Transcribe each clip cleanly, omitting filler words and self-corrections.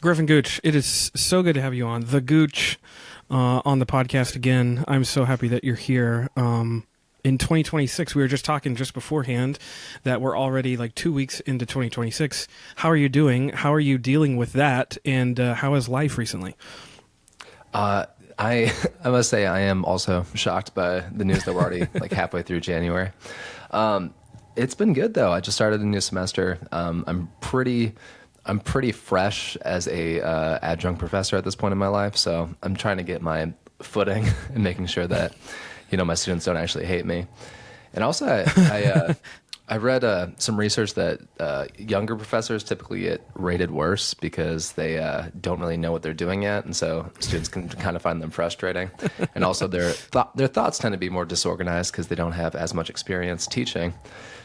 Griffin Gooch, it is so good to have you on. The Gooch on the podcast again. I'm so happy that you're here. In 2026, we were just talking just beforehand that we're already like 2 weeks into 2026. How are you doing? How are you dealing with that? And how is life recently? I I must say I am also shocked by the news that we're already like halfway through January. It's been good though. I just started a new semester. I'm pretty fresh as a adjunct professor at this point in my life, so I'm trying to get my footing and making sure that my students don't actually hate me. And also, I read some research that younger professors typically get rated worse because they don't really know what they're doing yet, and so students can kind of find them frustrating. And also, their thoughts tend to be more disorganized because they don't have as much experience teaching.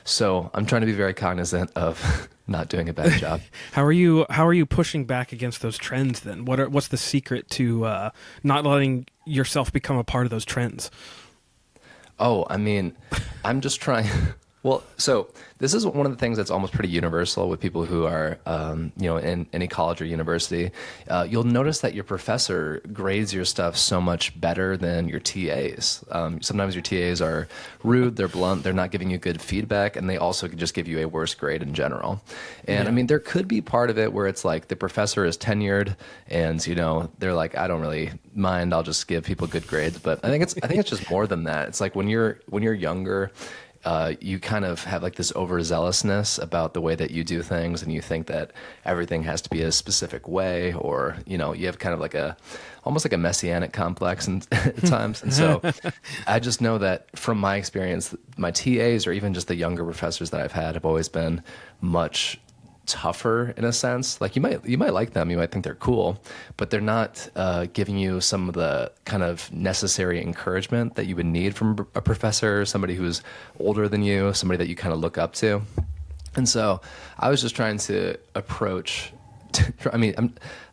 So I'm trying to be very cognizant of not doing a bad job. How are you pushing back against those trends then? What's the secret to not letting yourself become a part of those trends? Oh, I mean, I'm just trying. Well, so this is one of the things that's almost pretty universal with people who are, in any college or university. You'll notice that your professor grades your stuff so much better than your TAs. Sometimes your TAs are rude, they're blunt, they're not giving you good feedback, and they also could just give you a worse grade in general. And I mean, there could be part of it where it's like the professor is tenured, and they're like, I don't really mind, I'll just give people good grades. But I think it's just more than that. It's like when you're younger, you kind of have like this overzealousness about the way that you do things, and you think that everything has to be a specific way, or you have kind of like almost like a messianic complex at times. And so I just know that from my experience, my TAs or even just the younger professors that I've had have always been much tougher in a sense. Like you might like them, you might think they're cool, but they're not giving you some of the kind of necessary encouragement that you would need from a professor, somebody who's older than you, somebody that you kind of look up to. And so I was just trying to approach. I mean,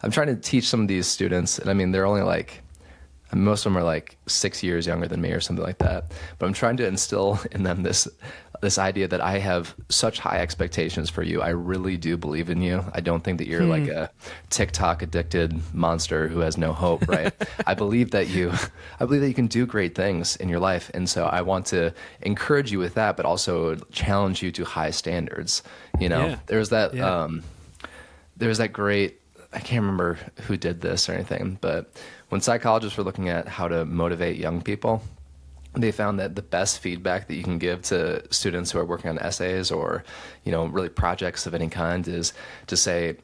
I'm trying to teach some of these students, and I mean they're only like. Most of them are like 6 years younger than me or something like that. But I'm trying to instill in them this idea that I have such high expectations for you. I really do believe in you. I don't think that you're like a TikTok addicted monster who has no hope, right? I believe that you can do great things in your life. And so I want to encourage you with that, but also challenge you to high standards. Yeah. There's that Yeah. there's that great, I can't remember who did this or anything, but when psychologists were looking at how to motivate young people, they found that the best feedback that you can give to students who are working on essays or, really projects of any kind is to say,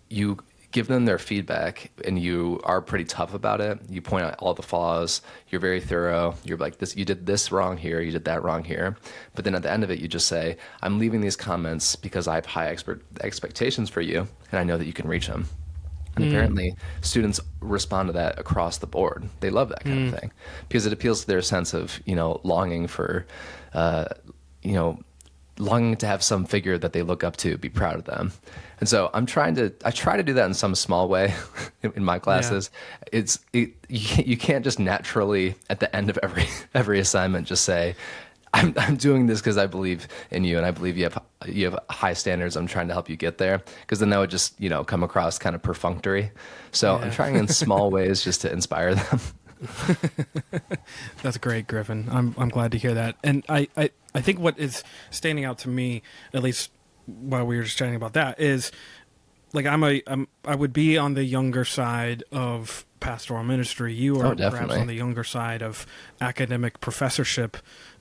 you give them their feedback and you are pretty tough about it. You point out all the flaws. You're very thorough. You're like this, you did this wrong here. You did that wrong here. But then at the end of it, you just say, I'm leaving these comments because I have high expectations for you. And I know that you can reach them. And apparently students respond to that across the board. They love that kind of thing because it appeals to their sense of, longing for, longing to have some figure that they look up to, be proud of them. And so I try to do that in some small way in my classes. You can't just naturally at the end of every assignment just say, I'm doing this because I believe in you and I believe you have high standards. I'm trying to help you get there, because then that would just come across kind of perfunctory. So I'm trying in small ways just to inspire them. That's great, Griffin. I'm glad to hear that. And I think what is standing out to me, at least while we were just chatting about that, is like I would be on the younger side of pastoral ministry. You are perhaps on the younger side of academic professorship.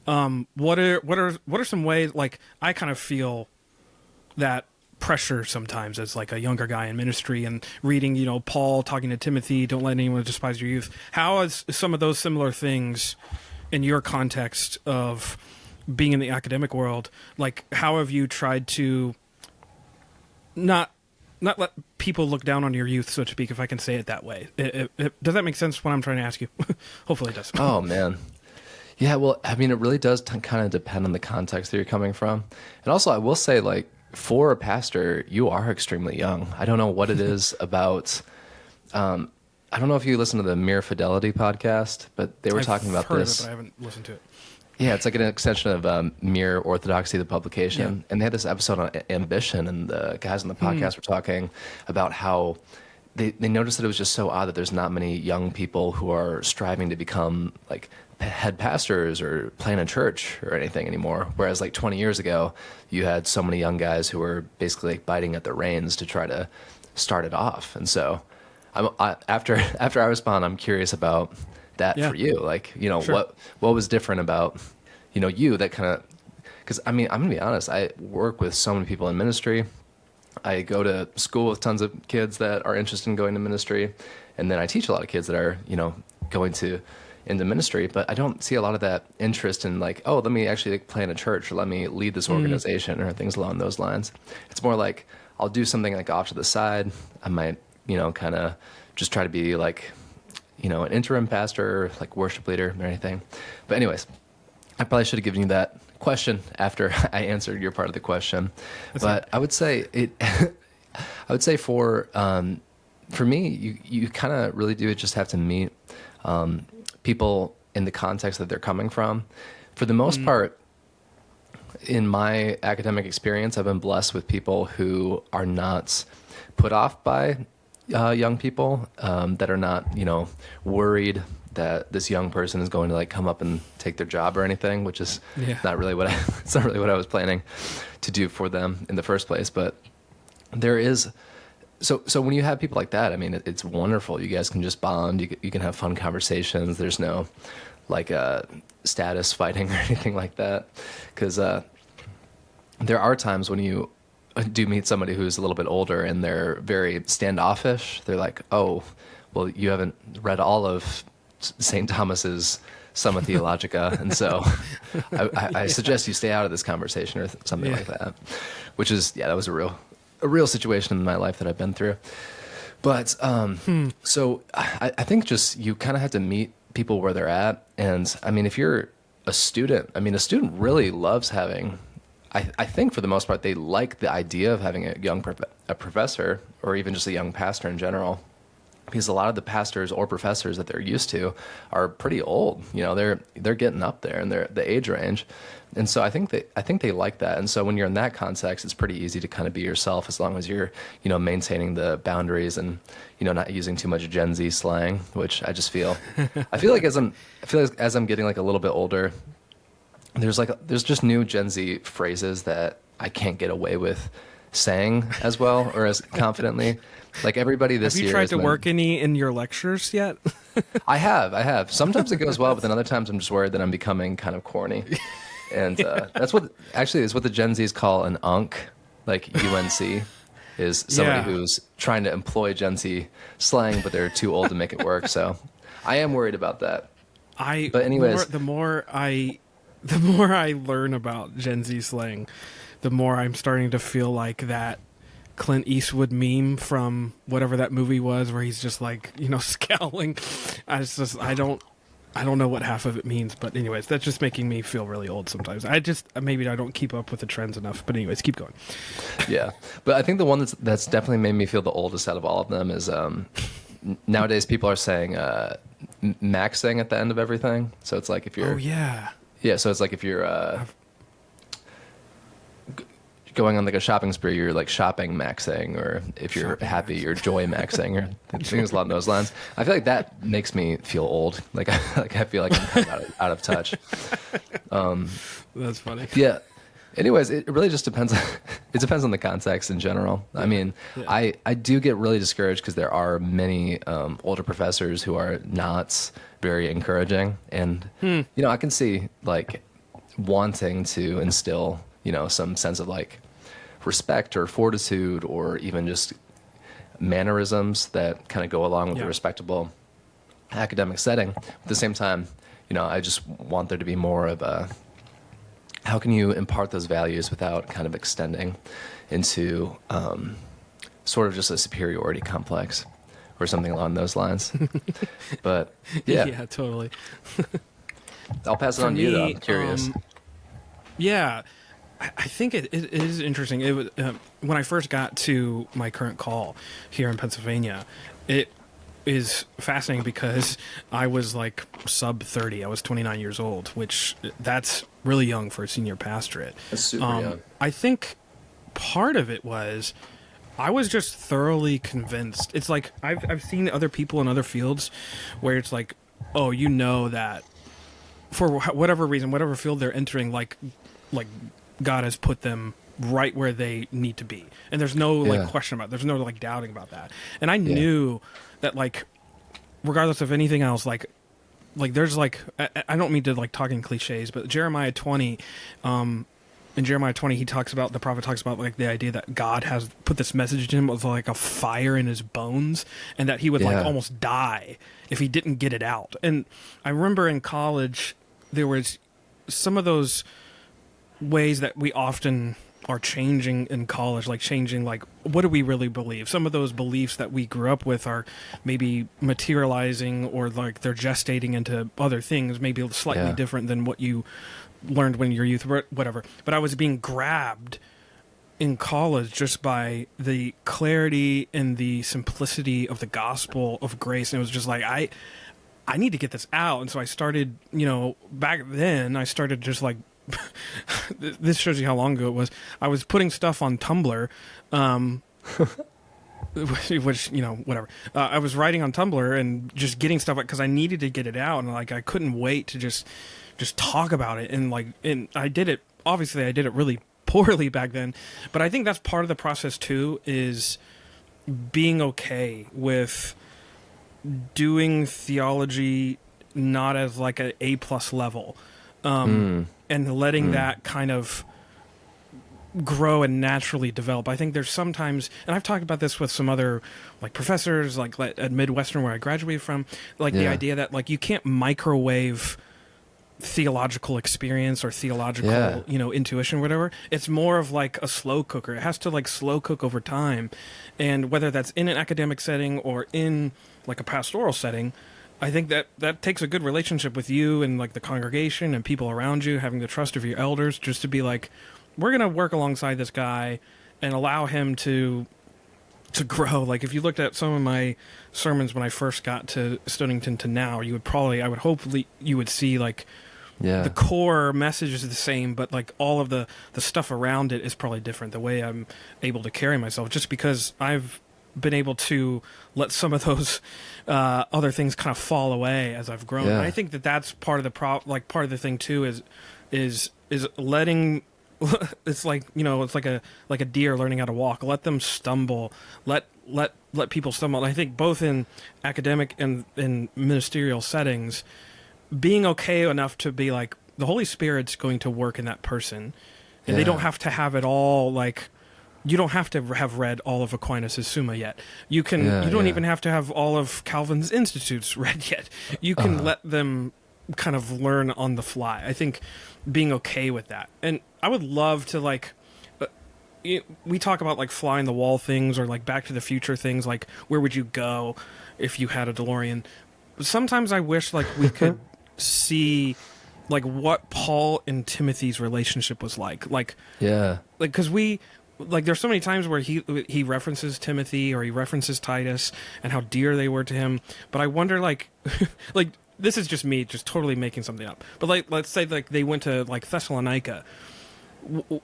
What are some ways, like I kind of feel that pressure sometimes as like a younger guy in ministry and reading, Paul talking to Timothy, don't let anyone despise your youth. How is some of those similar things in your context of being in the academic world? Like, how have you tried to not let people look down on your youth, so to speak, if I can say it that way? Does that make sense what I'm trying to ask you? Hopefully it does. Oh, man. Yeah, well, I mean, it really does kind of depend on the context that you're coming from. And also, I will say, like, for a pastor, you are extremely young. I don't know what it is about. I don't know if you listen to the Mere Fidelity podcast, but they were talking about heard this. Of it, but I haven't listened to it. Yeah, it's like an extension of Mere Orthodoxy, the publication. And they had this episode on ambition, and the guys on the podcast were talking about how they noticed that it was just so odd that there's not many young people who are striving to become like head pastors or plan a church or anything anymore. Whereas like 20 years ago, you had so many young guys who were basically like biting at the reins to try to start it off. And so after I respond, I'm curious about that for you. Like, you know, Sure. what was different about, you know, you that kind of, because I mean, I'm gonna be honest, I work with so many people in ministry. I go to school with tons of kids that are interested in going to ministry, and then I teach a lot of kids that are, you know, going to into ministry. But I don't see a lot of that interest in like, oh, let me actually like, plan a church, or let me lead this organization, or things along those lines. It's more like I'll do something like off to the side. I might, you know, kind of just try to be like, you know, an interim pastor, like worship leader, or anything. But anyways, I probably should have given you that question after I answered your part of the question. But I would say it. I would say for me, you kind of really do just have to meet people in the context that they're coming from. For the most part, in my academic experience, I've been blessed with people who are not put off by young people, that are not, you know, worried that this young person is going to like come up and take their job or anything, which is not really what it's not really what I was planning to do for them in the first place. But there is, so when you have people like that, I mean, it's wonderful. You guys can just bond. You can have fun conversations. There's no like status fighting or anything like that. Because there are times when you do meet somebody who's a little bit older and they're very standoffish. They're like, oh, well, you haven't read all of St. Thomas's Summa Theologica, and so I suggest you stay out of this conversation or something like that. Which is, that was a real situation in my life that I've been through. But so I think just you kind of have to meet people where they're at. And I mean, if you're a student, I mean, a student really loves having. I think for the most part they like the idea of having a professor, or even just a young pastor in general. Because a lot of the pastors or professors that they're used to are pretty old. You know, they're getting up there in the age range, and so I think they like that. And so when you're in that context, it's pretty easy to kind of be yourself, as long as you're, you know, maintaining the boundaries and, you know, not using too much Gen Z slang, which I just feel. I feel like as I'm getting like a little bit older, there's just new Gen Z phrases that I can't get away with saying as well or as confidently. Like everybody this year. Have you tried to work any in your lectures yet? I have. Sometimes it goes well, but then other times I'm just worried that I'm becoming kind of corny. And that's what the Gen Zs call an UNC, like UNC, is somebody who's trying to employ Gen Z slang, but they're too old to make it work. So I am worried about that. But anyways, the more I learn about Gen Z slang, the more I'm starting to feel like that Clint Eastwood meme from whatever that movie was, where he's just like, you know, scowling. I don't know what half of it means, but anyways, that's just making me feel really old sometimes. Maybe I don't keep up with the trends enough, but anyways, keep going. Yeah, but I think the one that's definitely made me feel the oldest out of all of them is nowadays people are saying maxing at the end of everything. So it's like if you're so it's like if you're going on like a shopping spree, you're like shopping maxing, or if you're happy, you're joy maxing, or things along those lines. I feel like that makes me feel old. Like I feel like I'm kind of out of touch. That's funny. Yeah. Anyways, it really just depends. It depends on the context in general. Yeah. I mean, I do get really discouraged because there are many older professors who are not very encouraging, and you know, I can see like wanting to instill, you know, some sense of like respect or fortitude, or even just mannerisms that kind of go along with a respectable academic setting. At the same time, you know, I just want there to be more of a, how can you impart those values without kind of extending into sort of just a superiority complex or something along those lines. But yeah, totally. I'll pass it on to you, though. I'm curious. I think it is interesting. It was when I first got to my current call here in Pennsylvania. is fascinating because I was like sub 30. I was 29 years old, which that's really young for a senior pastorate. That's super young. I think part of it was I was just thoroughly convinced. It's like I've seen other people in other fields where it's like, oh, you know that for whatever reason, whatever field they're entering, like God has put them right where they need to be, and there's no like question about it. There's no like doubting about that. And I knew that, like, regardless of anything else, like there's like I don't mean to like talk in cliches, but Jeremiah 20, in Jeremiah 20, the prophet talks about like the idea that God has put this message to him with like a fire in his bones, and that he would like almost die if he didn't get it out. And I remember in college there was some of those ways that we often are changing in college, like changing, like, what do we really believe? Some of those beliefs that we grew up with are maybe materializing, or like they're gestating into other things, maybe slightly different than what you learned when you were youth, whatever. But I was being grabbed in college just by the clarity and the simplicity of the gospel of grace. And it was just like, I need to get this out. And so I started, back then I started just like, this shows you how long ago it was. I was putting stuff on Tumblr, which, whatever. I was writing on Tumblr and just getting stuff because I needed to get it out, and like I couldn't wait to just talk about it. And I did it. Obviously, I did it really poorly back then, but I think that's part of the process too. Is being okay with doing theology not as like an A+ level. And letting that kind of grow and naturally develop. I think there's sometimes, and I've talked about this with some other like professors, like at Midwestern where I graduated from, like the idea that like you can't microwave theological experience or theological, intuition, whatever. It's more of like a slow cooker. It has to like slow cook over time. And whether that's in an academic setting or in like a pastoral setting, I think that takes a good relationship with you and like the congregation and people around you, having the trust of your elders, just to be like, we're going to work alongside this guy and allow him to grow. Like if you looked at some of my sermons when I first got to Stonington to now, I would hopefully you would see like the core message is the same, but like all of the stuff around it is probably different. The way I'm able to carry myself, just because I've been able to let some of those other things kind of fall away as I've grown. And I think that's part of the part of the thing too is letting. It's like it's like a deer learning how to walk. Let them stumble. Let people stumble. And I think both in academic and in ministerial settings, being okay enough to be like the Holy Spirit's going to work in that person, and they don't have to have it all like. You don't have to have read all of Aquinas' Summa yet. You can. You don't even have to have all of Calvin's Institutes read yet. You can let them kind of learn on the fly. I think being okay with that. And I would love to like. We talk about like fly in the wall things or like Back to the Future things. Like where would you go if you had a DeLorean? Sometimes I wish like we could see like what Paul and Timothy's relationship was like. Like because we. Like there's so many times where he references Timothy or he references Titus and how dear they were to him, but I wonder like like this is just me just totally making something up, but like let's say like they went to like Thessalonica,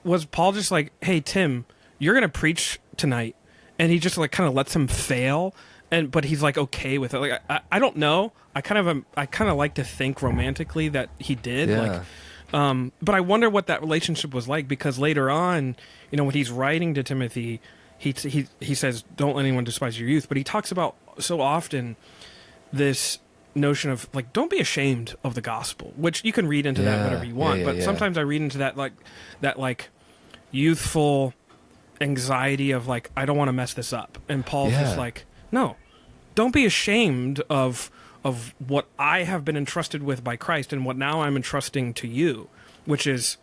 was Paul just like, hey Tim, you're gonna preach tonight, and he just like kind of lets him fail, but he's like okay with it. Like I don't know, I kind of like to think romantically that he did like. But I wonder what that relationship was like, because later on, when he's writing to Timothy, he says, don't let anyone despise your youth. But he talks about so often this notion of like, don't be ashamed of the gospel, which you can read into that whatever you want. But sometimes I read into that youthful anxiety of like, I don't want to mess this up. And Paul's just like, no, don't be ashamed of what I have been entrusted with by Christ and what now I'm entrusting to you, which is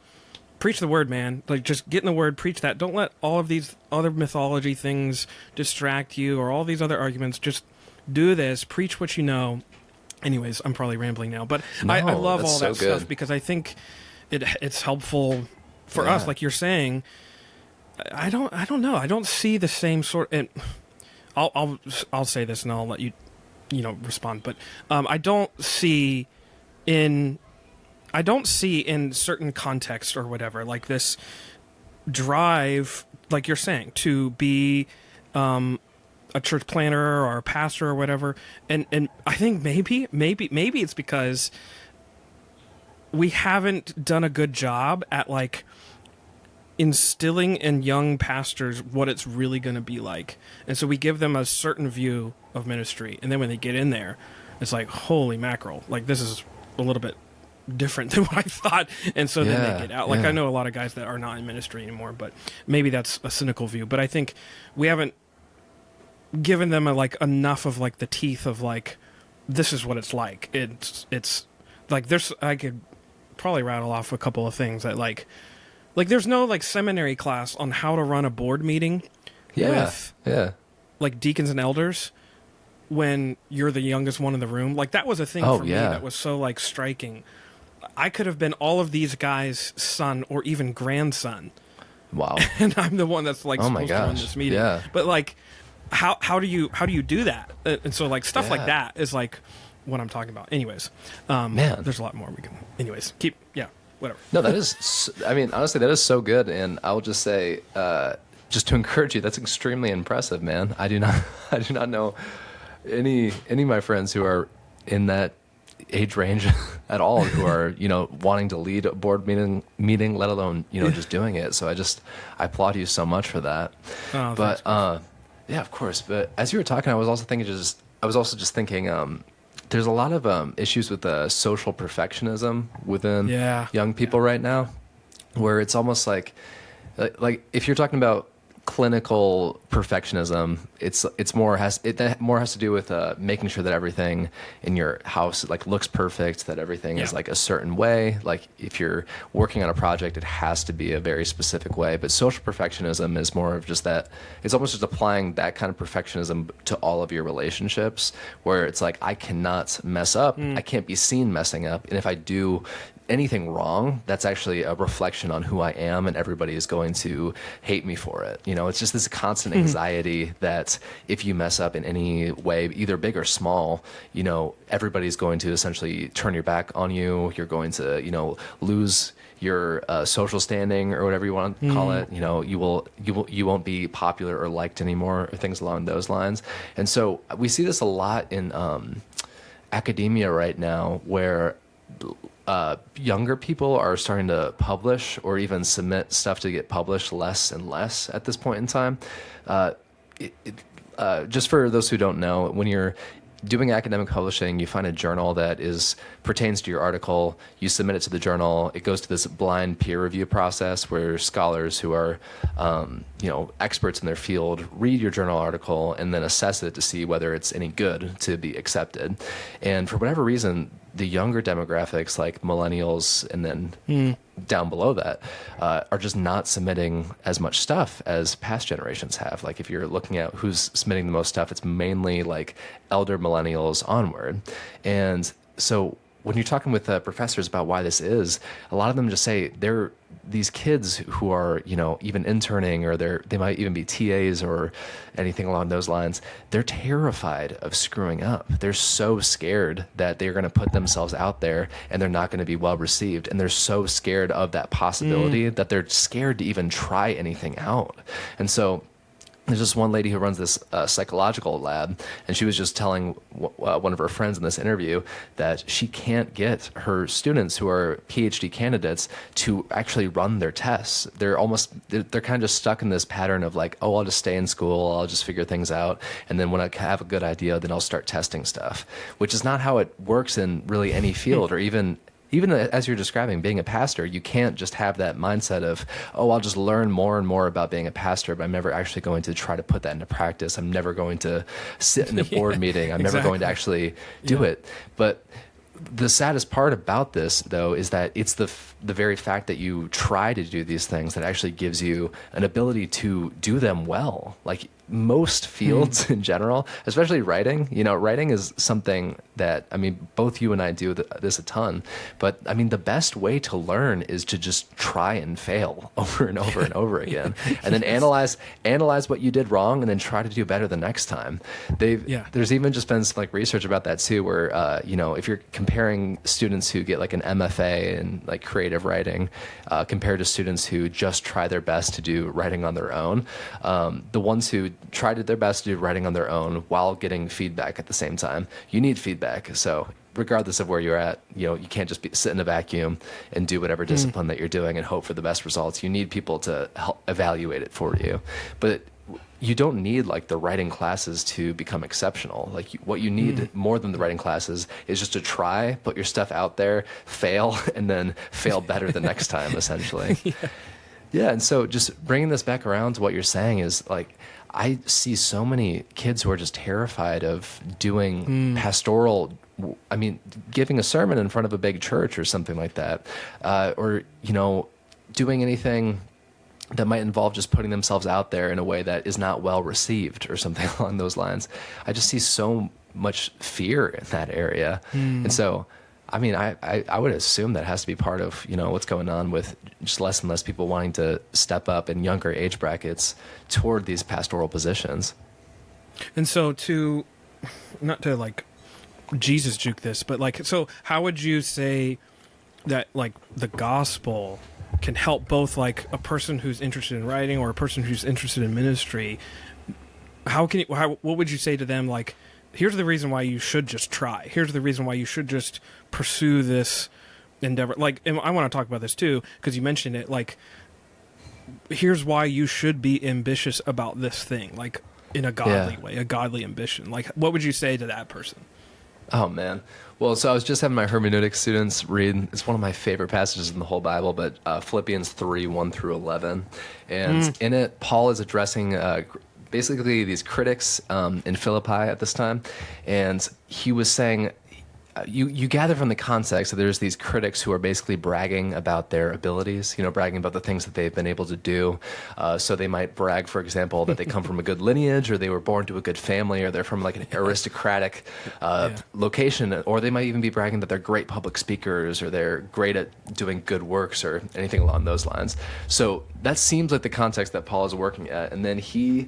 preach the word, man. Like just get in the word, preach that. Don't let all of these other mythology things distract you or all these other arguments. Just do this, preach what you know. Anyways, I'm probably rambling now, but I love all that stuff because I think it's helpful for us. Like you're saying, I don't know. I don't see the same sort. And I'll say this and I'll let you respond. But I don't see in certain contexts or whatever, like this drive, like you're saying, to be a church planter or a pastor or whatever. And I think maybe it's because we haven't done a good job at like instilling in young pastors what it's really going to be like. And so we give them a certain view of ministry. And then when they get in there, it's like, holy mackerel, like this is a little bit different than what I thought. And so then they get out. Like I know a lot of guys that are not in ministry anymore, but maybe that's a cynical view. But I think we haven't given them like enough of like the teeth of like, this is what it's like. It's like I could probably rattle off a couple of things that like there's no like seminary class on how to run a board meeting with like deacons and elders when you're the youngest one in the room. Like that was a thing for me that was so like striking. I could have been all of these guys' son or even grandson. Wow. And I'm the one that's like supposed to run this meeting. Yeah. But like how do you do that? And so like stuff like that is like what I'm talking about. Anyways, man, there's a lot more we can. Anyways, whatever. No, that is. I mean, honestly, that is so good. And I'll just say, just to encourage you, that's extremely impressive, man. I do not know any of my friends who are in that age range at all who are wanting to lead a board meeting, let alone just doing it. So I applaud you so much for that. Oh, but yeah, of course. But as you were talking, I was also thinking. There's a lot of issues with social perfectionism within young people right now, where it's almost like if you're talking about clinical perfectionism, it more has to do with making sure that everything in your house like looks perfect, that everything is like a certain way. Like if you're working on a project, it has to be a very specific way. But social perfectionism is more of just that. It's almost just applying that kind of perfectionism to all of your relationships, where it's like, I cannot mess up. I can't be seen messing up. And if I do anything wrong, that's actually a reflection on who I am, and everybody is going to hate me for it. It's just this constant anxiety that if you mess up in any way, either big or small, everybody's going to essentially turn your back on you. You're going to, lose your social standing or whatever you want to call it. You won't be popular or liked anymore, or things along those lines. And so we see this a lot in academia right now, where younger people are starting to publish or even submit stuff to get published less and less at this point in time. Just for those who don't know, when you're doing academic publishing, you find a journal that pertains to your article, you submit it to the journal, it goes to this blind peer review process where scholars who are experts in their field read your journal article and then assess it to see whether it's any good to be accepted. And for whatever reason, the younger demographics like millennials and then down below that are just not submitting as much stuff as past generations have. Like if you're looking at who's submitting the most stuff, it's mainly like elder millennials onward. And so when you're talking with professors about why this is, a lot of them just say these kids who are, even interning, or they might even be TAs or anything along those lines. They're terrified of screwing up. They're so scared that they're going to put themselves out there and they're not going to be well received. And they're so scared of that possibility that they're scared to even try anything out. And so there's this one lady who runs this psychological lab, and she was just telling one of her friends in this interview that she can't get her students who are PhD candidates to actually run their tests. They're kind of just stuck in this pattern of like, oh, I'll just stay in school, I'll just figure things out, and then when I have a good idea, then I'll start testing stuff, which is not how it works in really any field, or even as you're describing being a pastor. You can't just have that mindset of, oh, I'll just learn more and more about being a pastor, but I'm never actually going to try to put that into practice. I'm never going to sit in a board meeting. I'm never going to actually do it. But the saddest part about this, though, is that it's the very fact that you try to do these things that actually gives you an ability to do them well. Like most fields in general, especially writing, writing is something that, I mean, both you and I do this a ton, but I mean, the best way to learn is to just try and fail over and over and over again, and then analyze what you did wrong, and then try to do better the next time. There's even just been some like research about that too, where you know, if you're comparing students who get like an MFA in like creative writing compared to students who just try their best to do writing on their own, the ones who tried their best to do writing on their own while getting feedback at the same time, you need feedback. So regardless of where you're at, you know, you can't just sit in a vacuum and do whatever discipline that you're doing and hope for the best results. You need people to help evaluate it for you. But you don't need like the writing classes to become exceptional. Like what you need more than the writing classes is just to try, put your stuff out there, fail, and then fail better the next time, essentially. Yeah. And so just bringing this back around to what you're saying is like, I see so many kids who are just terrified of doing pastoral, I mean, giving a sermon in front of a big church or something like that, or, you know, doing anything that might involve just putting themselves out there in a way that is not well received or something along those lines. I just see so much fear in that area. And so, I mean, I would assume that has to be part of, you know, what's going on with just less and less people wanting to step up in younger age brackets toward these pastoral positions. And so not to like Jesus juke this, but like, so how would you say that like the gospel can help both like a person who's interested in writing or a person who's interested in ministry? What would you say to them? Like, here's the reason why you should just try. Here's the reason why you should just pursue this endeavor. Like, and I want to talk about this too, because you mentioned it. Like, here's why you should be ambitious about this thing, like in a godly way, a godly ambition. Like, what would you say to that person? Oh, man. Well, so I was just having my hermeneutics students read, it's one of my favorite passages in the whole Bible, but Philippians 3, 1 through 11. And in it, Paul is addressing basically these critics in Philippi at this time. And he was saying, you gather from the context that there's these critics who are basically bragging about their abilities, you know, bragging about the things that they've been able to do. So they might brag, for example, that they come from a good lineage, or they were born to a good family, or they're from like an aristocratic location, or they might even be bragging that they're great public speakers, or they're great at doing good works, or anything along those lines. So that seems like the context that Paul is working at. And then he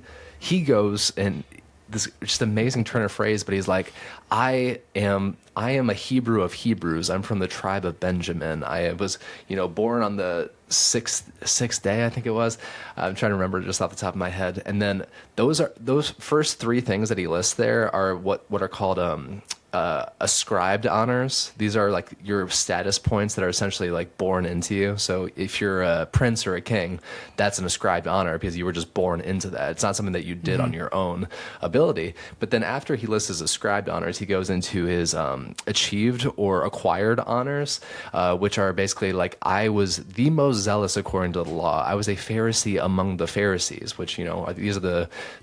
goes and this just amazing turn of phrase, but he's like, I am a Hebrew of Hebrews. I'm from the tribe of Benjamin. I was, you know, born on the sixth day, I think it was. I'm trying to remember just off the top of my head. And then those first three things that he lists there are what are called ascribed honors. These are like your status points that are essentially like born into you. So if you're a prince or a king, that's an ascribed honor because you were just born into that. It's not something that you did on your own ability. But then after he lists his ascribed honors, he goes into his achieved or acquired honors, which are basically like, I was the most zealous according to the law. I was a Pharisee among the Pharisees, which, you know,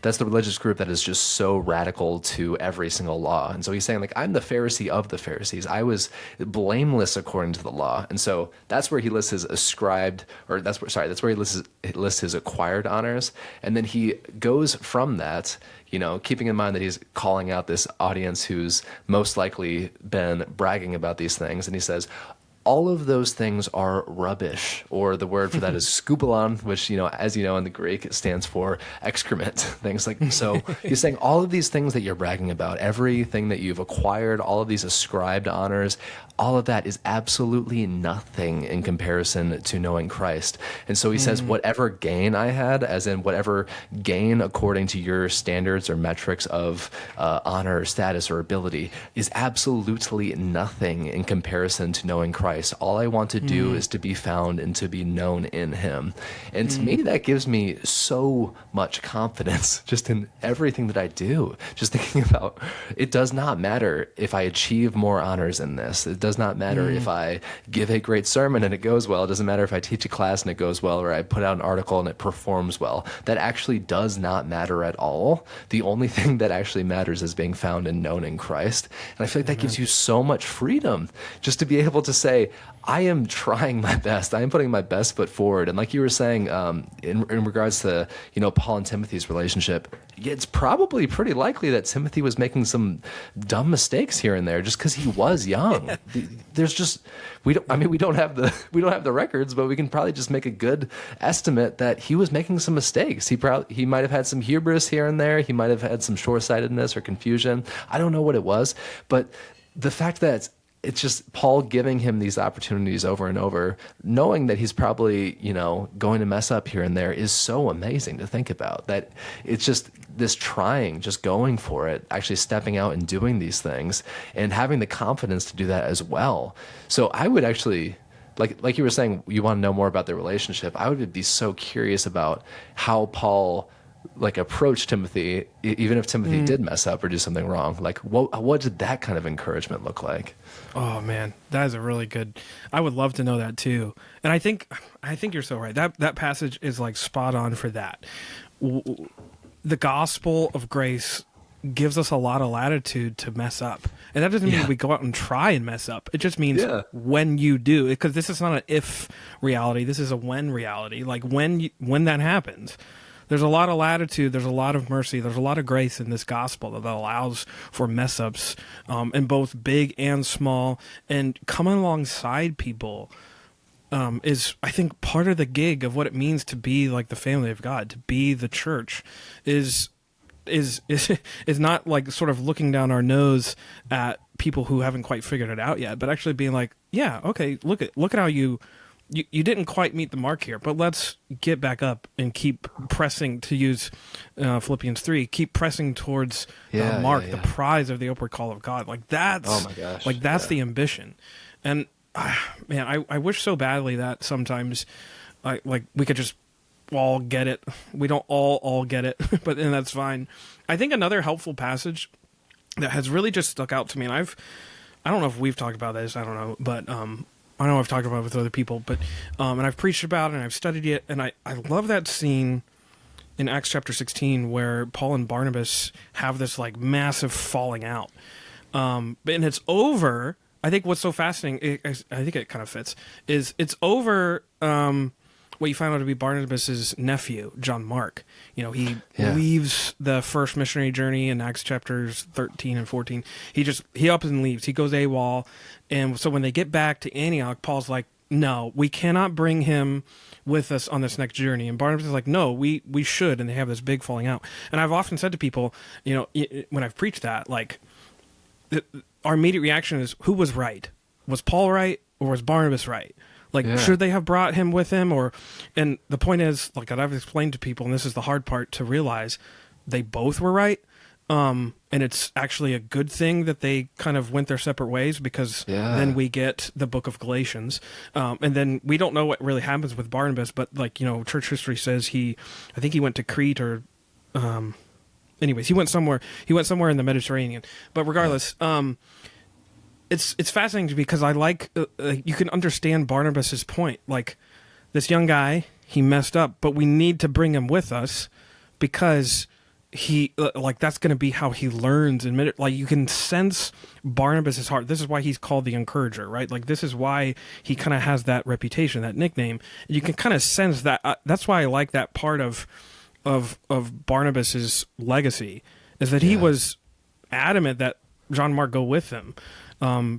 that's the religious group that is just so radical to every single law. And so he's saying like, I'm the Pharisee of the Pharisees. I was blameless according to the law. And so that's where he lists his ascribed, or that's where he lists his acquired honors. And then he goes from that, you know, keeping in mind that he's calling out this audience who's most likely been bragging about these things. And he says, all of those things are rubbish, or the word for that is skubbalon, which, you know, as you know, in the Greek, it stands for excrement. Things like, so he's saying all of these things that you're bragging about, everything that you've acquired, all of these ascribed honors, all of that is absolutely nothing in comparison to knowing Christ. And so he says, whatever gain I had, as in whatever gain according to your standards or metrics of honor or status or ability, is absolutely nothing in comparison to knowing Christ. All I want to do is to be found and to be known in him. And to me, that gives me so much confidence just in everything that I do. Just thinking about, it does not matter if I achieve more honors in this. It does not matter if I give a great sermon and it goes well. It doesn't matter if I teach a class and it goes well, or I put out an article and it performs well. That actually does not matter at all. The only thing that actually matters is being found and known in Christ. And I feel like that gives you so much freedom just to be able to say, say, I am trying my best. I am putting my best foot forward. And like you were saying, in regards to, Paul and Timothy's relationship, it's probably pretty likely that Timothy was making some dumb mistakes here and there just because he was young. There's just, we don't have the records, but we can probably just make a good estimate that he was making some mistakes. He might have had some hubris here and there. He might have had some short-sightedness or confusion. I don't know what it was, but the fact that it's just Paul giving him these opportunities over and over, knowing that he's probably, going to mess up here and there, is so amazing to think about. That it's just this trying, just going for it, actually stepping out and doing these things and having the confidence to do that as well. So I would actually, like you were saying, you want to know more about their relationship. I would be so curious about how Paul approach Timothy, even if Timothy did mess up or do something wrong. Like, what did that kind of encouragement look like? Oh man, that is a really good. I would love to know that too. And I think you're so right. That passage is like spot on for that. The gospel of grace gives us a lot of latitude to mess up, and that doesn't mean we go out and try and mess up. It just means when you do, because this is not an if reality. This is a when reality. Like when that happens. There's a lot of latitude, there's a lot of mercy, there's a lot of grace in this gospel that allows for mess-ups in both big and small. And coming alongside people is, I think, part of the gig of what it means to be like the family of God, to be the church, is not like sort of looking down our nose at people who haven't quite figured it out yet, but actually being like, yeah, okay, look at how you didn't quite meet the mark here, but let's get back up and keep pressing, to use Philippians 3, keep pressing towards the mark, the prize of the upward call of God. Like that's, oh my gosh, like that's the ambition. And man, I wish so badly that sometimes we could just all get it. We don't all get it, but then that's fine. I think another helpful passage that has really just stuck out to me, and I don't know if we've talked about this, I don't know, but I know I've talked about it with other people, but and I've preached about it and I've studied it, and I love that scene in Acts chapter 16 where Paul and Barnabas have this like massive falling out, and it's over. I think what's so fascinating, I think it kind of fits, is it's over what you find out to be Barnabas' nephew, John Mark. He leaves the first missionary journey in Acts chapters 13 and 14. He up and leaves. He goes AWOL. And so when they get back to Antioch, Paul's like, no, we cannot bring him with us on this next journey. And Barnabas is like, no, we should. And they have this big falling out. And I've often said to people, when I've preached that, like, our immediate reaction is, who was right? Was Paul right or was Barnabas right? Like, should they have brought him with him? And the point is, like I've explained to people, and this is the hard part to realize, they both were right. And it's actually a good thing that they kind of went their separate ways, because then we get the book of Galatians. And then we don't know what really happens with Barnabas, but church history says I think he went to Crete or, anyways, he went somewhere in the Mediterranean. But regardless, it's fascinating because I like, you can understand Barnabas's point. Like, this young guy, he messed up, but we need to bring him with us because he, that's going to be how he learns. And like, you can sense Barnabas's heart. This is why he's called the encourager, right? Like, this is why he kind of has that reputation, that nickname. You can kind of sense that. That's why I like that part of Barnabas's legacy, is that he was adamant that John Mark go with him.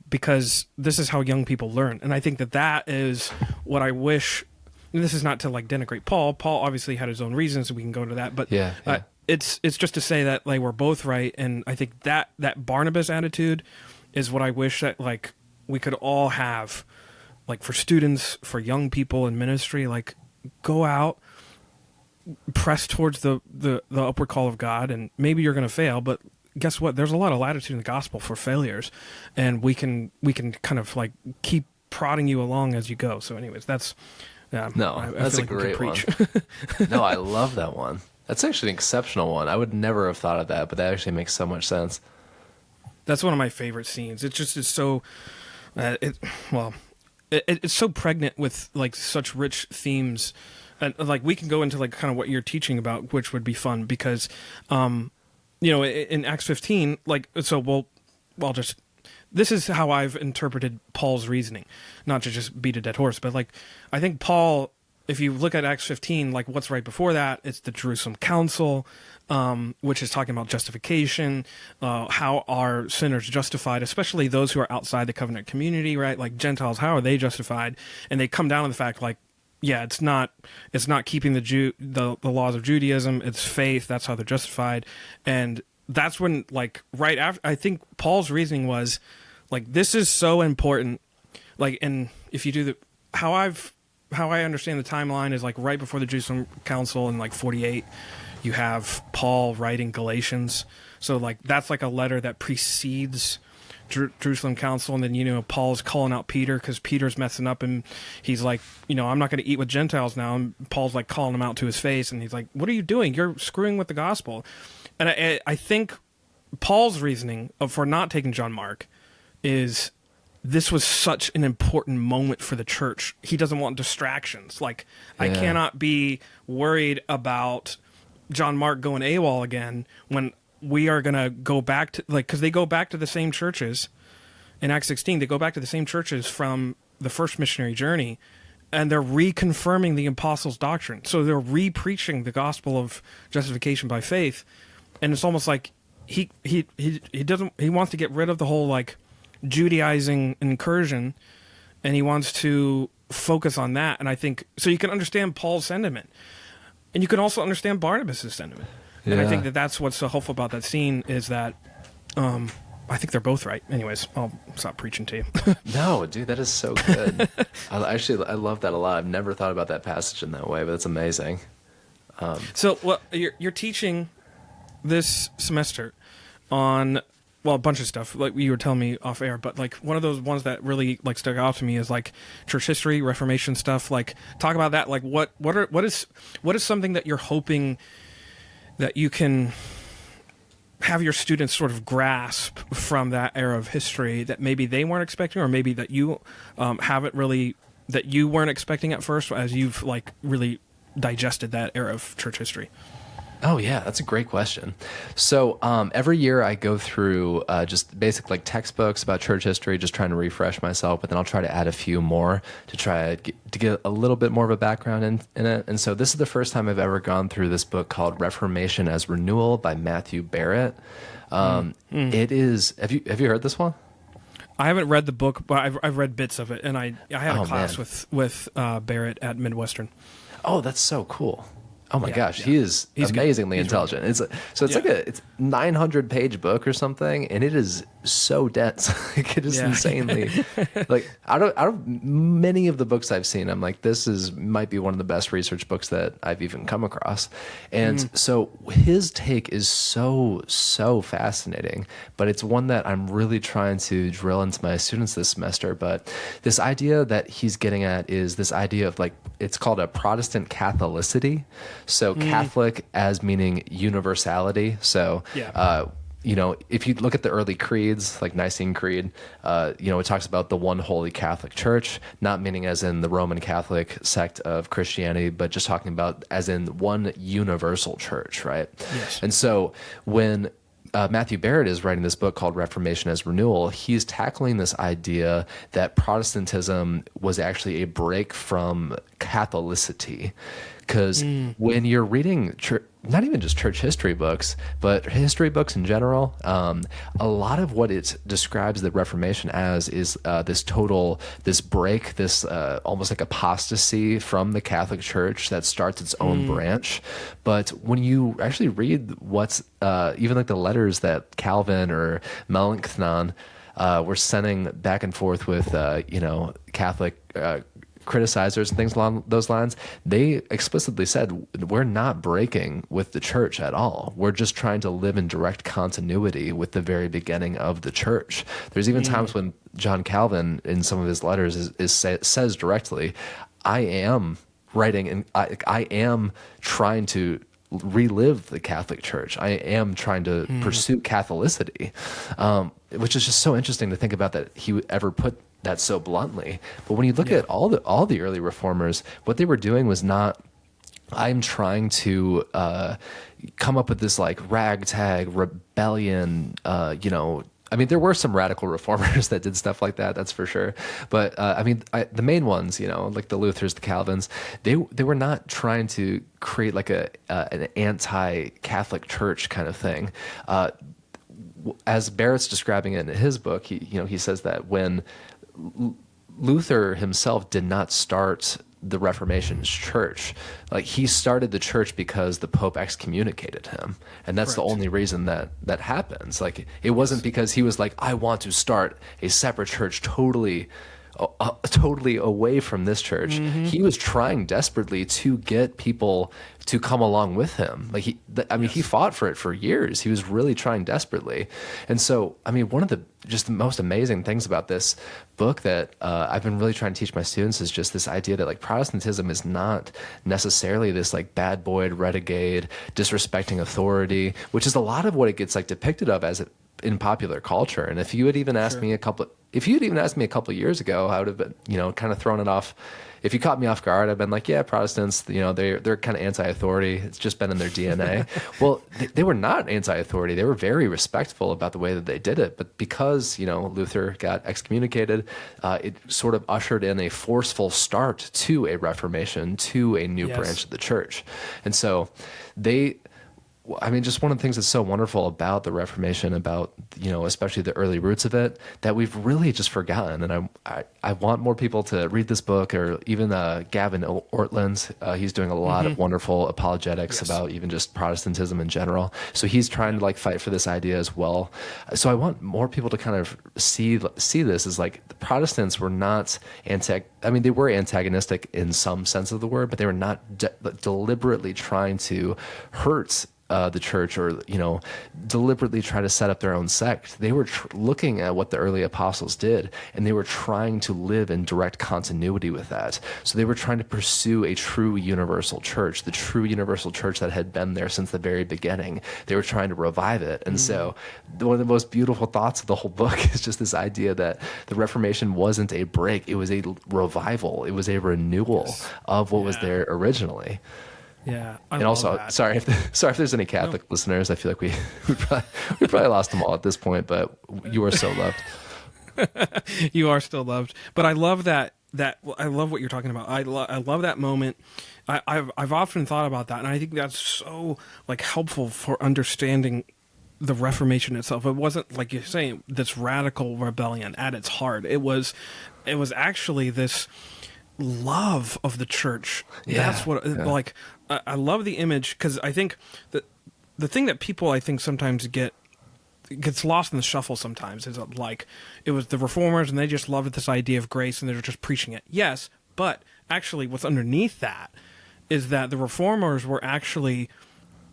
Because this is how young people learn. And I think that is what I wish, and this is not to like denigrate Paul. Paul obviously had his own reasons, and we can go into that, but it's just to say that like we're both right. And I think that Barnabas attitude is what I wish that like we could all have, like for students, for young people in ministry, like go out, press towards the upward call of God, and maybe you're going to fail, but guess what? There's a lot of latitude in the gospel for failures, and we can kind of like keep prodding you along as you go. So anyways, that's that's a great one. No, I love that one. That's actually an exceptional one. I would never have thought of that, but that actually makes so much sense. That's one of my favorite scenes. It's so it's so pregnant with like such rich themes, and like we can go into like kind of what you're teaching about, which would be fun because in Acts 15, like, so I'll just this is how I've interpreted Paul's reasoning, not to just beat a dead horse, but like, I think Paul, if you look at Acts 15, like what's right before that, it's the Jerusalem Council, which is talking about justification, how are sinners justified, especially those who are outside the covenant community, right? Like Gentiles, how are they justified? And they come down to the fact, like, yeah, it's not keeping the laws of Judaism, it's faith, that's how they're justified. And that's when, like, right after, I think Paul's reasoning was, like, this is so important, like, and if you do how I understand the timeline is, like, right before the Jerusalem Council in, like, 48, you have Paul writing Galatians. So, like, that's, like, a letter that precedes Jerusalem Council, and then, Paul's calling out Peter because Peter's messing up, and he's like, I'm not going to eat with Gentiles now, and Paul's, like, calling him out to his face, and he's like, what are you doing? You're screwing with the gospel. And I think Paul's reasoning for not taking John Mark is, this was such an important moment for the church. He doesn't want distractions. Like, yeah. I cannot be worried about John Mark going AWOL again when we are going to go back to, like, because they go back to the same churches in Acts 16. They go back to the same churches from the first missionary journey, and they're reconfirming the apostles' doctrine. So they're re-preaching the gospel of justification by faith. And it's almost like he wants to get rid of the whole, like, Judaizing incursion, and he wants to focus on that. And I think so you can understand Paul's sentiment, and you can also understand Barnabas's sentiment. Yeah. And I think that's what's so hopeful about that scene is that I think they're both right. Anyways, I'll stop preaching to you. No, dude, that is so good. I love that a lot. I've never thought about that passage in that way, but it's amazing. So you're teaching this semester on, well, a bunch of stuff, like you were telling me off air, but, like, one of those ones that really, like, stuck out to me is, like, church history, Reformation stuff. Like, talk about that. Like, what is something that you're hoping that you can have your students sort of grasp from that era of history that maybe they weren't expecting, or maybe that you that you weren't expecting at first as you've, like, really digested that era of church history? Oh, yeah, that's a great question. So every year I go through just basic, like, textbooks about church history, just trying to refresh myself, but then I'll try to add a few more to try to get a little bit more of a background in it. And so this is the first time I've ever gone through this book called Reformation as Renewal by Matthew Barrett. It is, have you heard this one? I haven't read the book, but I've read bits of it, and I had a class with Barrett at Midwestern. Oh, that's so cool. Oh my gosh, he's amazingly intelligent. Really it's like it's 900-page book or something, and it is so dense. Like, it is insanely like out of many of the books I've seen, I'm like, this might be one of the best research books that I've even come across. And so his take is so fascinating, but it's one that I'm really trying to drill into my students this semester. But this idea that he's getting at is this idea of, like, it's called a Protestant Catholicity. So Catholic as meaning universality. So, if you look at the early creeds, like Nicene Creed, it talks about the one holy Catholic Church, not meaning as in the Roman Catholic sect of Christianity, but just talking about as in one universal church, right? Yes. And so when Matthew Barrett is writing this book called Reformation as Renewal, he's tackling this idea that Protestantism was actually a break from Catholicity. Because when you're reading, not even just church history books, but history books in general, a lot of what it describes the Reformation as is this break, this almost like apostasy from the Catholic Church that starts its own branch. But when you actually read what's even like the letters that Calvin or Melanchthon were sending back and forth with, Catholic criticizers and things along those lines, they explicitly said, we're not breaking with the church at all. We're just trying to live in direct continuity with the very beginning of the church. There's even times when John Calvin, in some of his letters, says directly, I am writing and I am trying to relive the Catholic Church. I am trying to pursue Catholicity, which is just so interesting to think about that he would ever put that so bluntly. But when you look at all the early reformers, what they were doing was not, I'm trying to come up with this, like, ragtag rebellion, I mean, there were some radical reformers that did stuff like that. That's for sure. But I mean, the main ones, like the Luthers, the Calvins, they were not trying to create like an anti-Catholic church kind of thing. As Barrett's describing it in his book, he says that when Luther himself did not start the Reformation's church, like he started the church because the Pope excommunicated him, and that's the only reason that happens. Like it wasn't because he was like, I want to start a separate church totally away from this church. He was trying desperately to get people to come along with him. Like he fought for it for years. He was really trying desperately. And so, I mean, one of the most amazing things about this book that I've been really trying to teach my students is just this idea that like Protestantism is not necessarily this like bad boy, renegade, disrespecting authority, which is a lot of what it gets like depicted of as in popular culture. And if you had even asked me a couple of years ago, I would have been, kind of thrown it off. If you caught me off guard, I've been like, yeah, Protestants, they're kind of anti-authority. It's just been in their DNA. Well, they were not anti-authority. They were very respectful about the way that they did it. But because, Luther got excommunicated, it sort of ushered in a forceful start to a Reformation, to a new branch of the church. And so just one of the things that's so wonderful about the Reformation, about, especially the early roots of it, that we've really just forgotten. And I want more people to read this book, or even Gavin Ortland. He's doing a lot of wonderful apologetics about even just Protestantism in general. So he's trying to like fight for this idea as well. So I want more people to kind of see this as like the Protestants were not they were antagonistic in some sense of the word, but they were not deliberately trying to hurt the church, or deliberately try to set up their own sect. They were looking at what the early apostles did, and they were trying to live in direct continuity with that. So they were trying to pursue a true universal church, the true universal church that had been there since the very beginning. They were trying to revive it. And so one of the most beautiful thoughts of the whole book is just this idea that the Reformation wasn't a break, it was a revival, it was a renewal of what was there originally. Yeah, and also, sorry if there's any Catholic listeners. I feel like we probably lost them all at this point, but you are so loved. You are still loved. But I love that I love what you're talking about. I love that moment. I've often thought about that, and I think that's so like helpful for understanding the Reformation itself. It wasn't, like you're saying, this radical rebellion at its heart. It was actually this love of the church. That's what like I love the image, because I think that the thing that people I think sometimes gets lost in the shuffle sometimes is like it was the reformers and they just loved this idea of grace and they're just preaching it. Yes, but actually what's underneath that is that the reformers were actually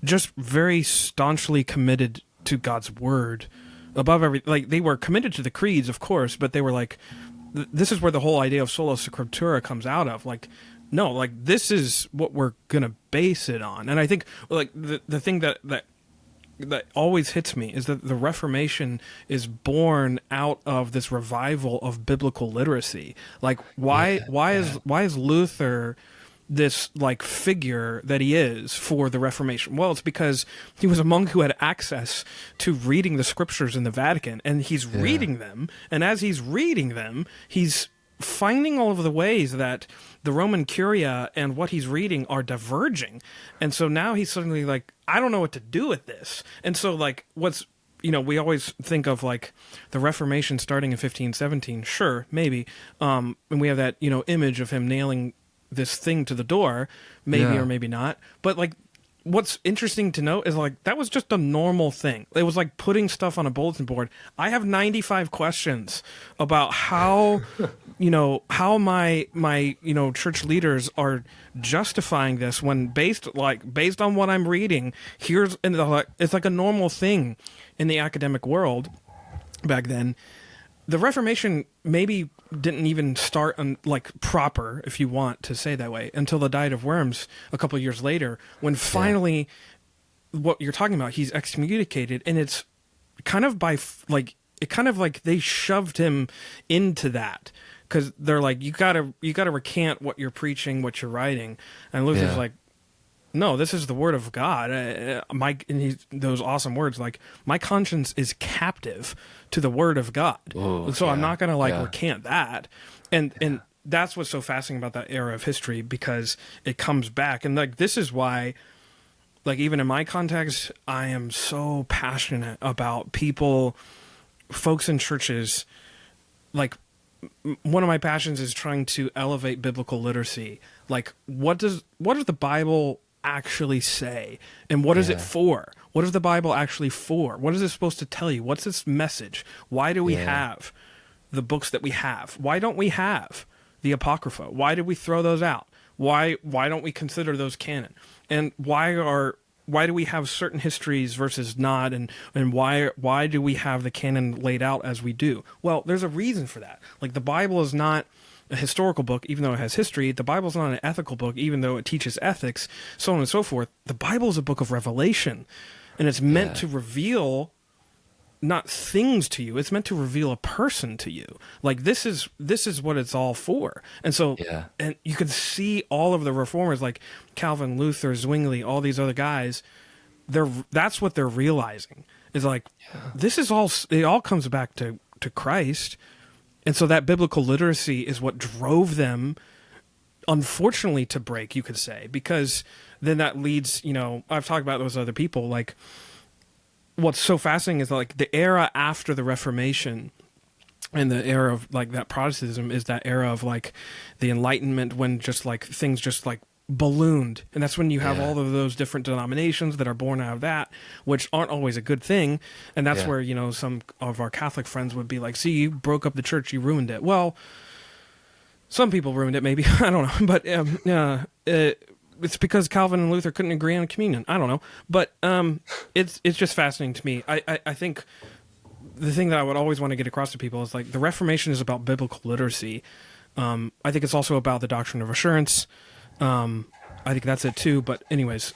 just very staunchly committed to God's word above everything. Like they were committed to the creeds, of course, but they were like, this is where the whole idea of sola scriptura comes out of. Like, no, like this is what we're gonna base it on. And I think like the thing that always hits me is that the Reformation is born out of this revival of biblical literacy. Like why is Luther this like figure that he is for the Reformation? Well, it's because he was a monk who had access to reading the scriptures in the Vatican, and he's reading them, and as he's reading them, he's finding all of the ways that the Roman Curia and what he's reading are diverging. And so now he's suddenly like, I don't know what to do with this. And so like we always think of like the Reformation starting in 1517. Sure, maybe. And we have that, image of him nailing this thing to the door, maybe or maybe not. But like what's interesting to note is like that was just a normal thing. It was like putting stuff on a bulletin board. I have 95 questions about how how my church leaders are justifying this when based on what I'm reading. It's like a normal thing in the academic world back then. The Reformation maybe didn't even start proper, if you want to say that way, until the Diet of Worms a couple of years later, when finally what you're talking about, he's excommunicated, and it's kind of like they shoved him into that, because they're like, you gotta recant what you're preaching, what you're writing, and Luther's like, no, this is the word of God. Those awesome words, like, my conscience is captive to the word of God. Oh, So I'm yeah, not going to, like, yeah. recant that. And that's what's so fascinating about that era of history, because it comes back. And, like, this is why, like, even in my context, I am so passionate about people, folks in churches. Like, one of my passions is trying to elevate biblical literacy. Like, what does the Bible actually say, and what is it Yeah. for? What is the Bible actually for? What is it supposed to tell you? What's its message? Why do we Yeah. have the books that we have? Why don't we have the Apocrypha? Why did we throw those out? Why don't we consider those canon? And why do we have certain histories versus not, and why do we have the canon laid out as we do? Well, there's a reason for that. Like, the Bible is not a historical book, even though it has history. The Bible is not an ethical book, even though it teaches ethics, so on and so forth. The Bible is a book of revelation, and it's meant to reveal not things to you. It's meant to reveal a person to you. Like, this is what it's all for. And so, Yeah. and you can see all of the reformers, like Calvin, Luther, Zwingli, all these other guys. That's what they're realizing, is like, this is all. It all comes back to Christ. And so that biblical literacy is what drove them, unfortunately, to break, you could say, because then that leads, I've talked about those other people. Like, what's so fascinating is, like, the era after the Reformation and the era of, like, that Protestantism is that era of, like, the Enlightenment, when just, like, things just, like, ballooned. And that's when you have all of those different denominations that are born out of that, which aren't always a good thing. And that's where, some of our Catholic friends would be like, see, you broke up the church, you ruined it. Well, some people ruined it, maybe. I don't know. But it's because Calvin and Luther couldn't agree on communion. I don't know. But it's just fascinating to me. I think the thing that I would always want to get across to people is, like, the Reformation is about biblical literacy. I think it's also about the doctrine of assurance. I think that's it too. But anyways,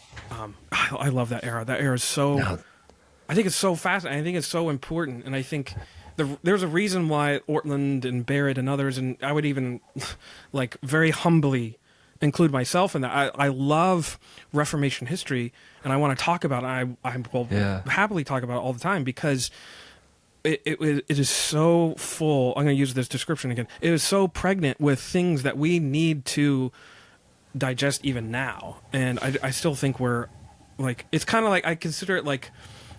I love that era. That era is so. No. I think it's so fascinating. I think it's so important, and I think there's a reason why Ortland and Barrett and others, and I would even, like, very humbly include myself in that. I love Reformation history, and I want to talk about it. I will happily talk about it all the time, because it is so full. I'm going to use this description again. It is so pregnant with things that we need to digest even now. And I still think we're, like, it's kind of like, I consider it like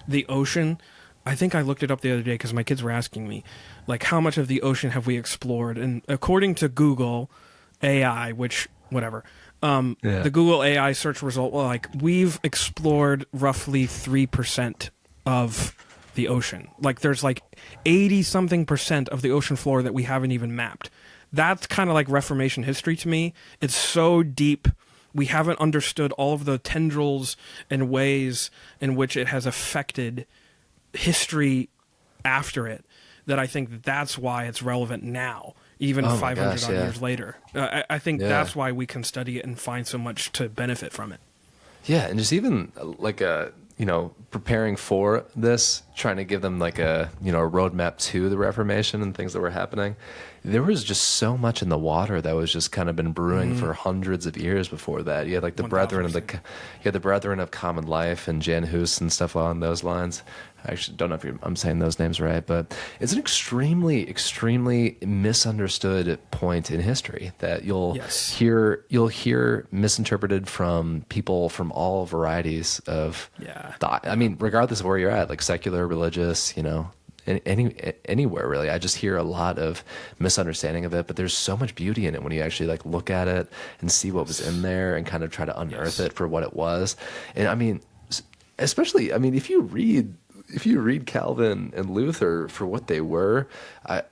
the ocean. I think I looked it up the other day because my kids were asking me, like, how much of the ocean have we explored? And according to Google AI, which, whatever, the Google AI search result, well, like, we've explored roughly 3% of the ocean. Like, there's like 80 something % of the ocean floor that we haven't even mapped. That's kind of like Reformation history to me. It's so deep. We haven't understood all of the tendrils and ways in which it has affected history after it, that I think that's why it's relevant now, even 500 odd years later. I think that's why we can study it and find so much to benefit from it. Yeah, and just even like preparing for this, trying to give them like a roadmap to the Reformation and things that were happening. There was just so much in the water that was just kind of been brewing for hundreds of years before that. You had like the Brethren of Common Life and Jan Hus and stuff along those lines. I actually don't know if I'm saying those names right, but it's an extremely, extremely misunderstood point in history that you'll hear misinterpreted from people from all varieties of thought. I mean, regardless of where you're at, like secular, religious, anywhere really. I just hear a lot of misunderstanding of it, but there's so much beauty in it when you actually like look at it and see what was in there and kind of try to unearth it for what it was. And I mean, especially, if you read Calvin and Luther for what they were,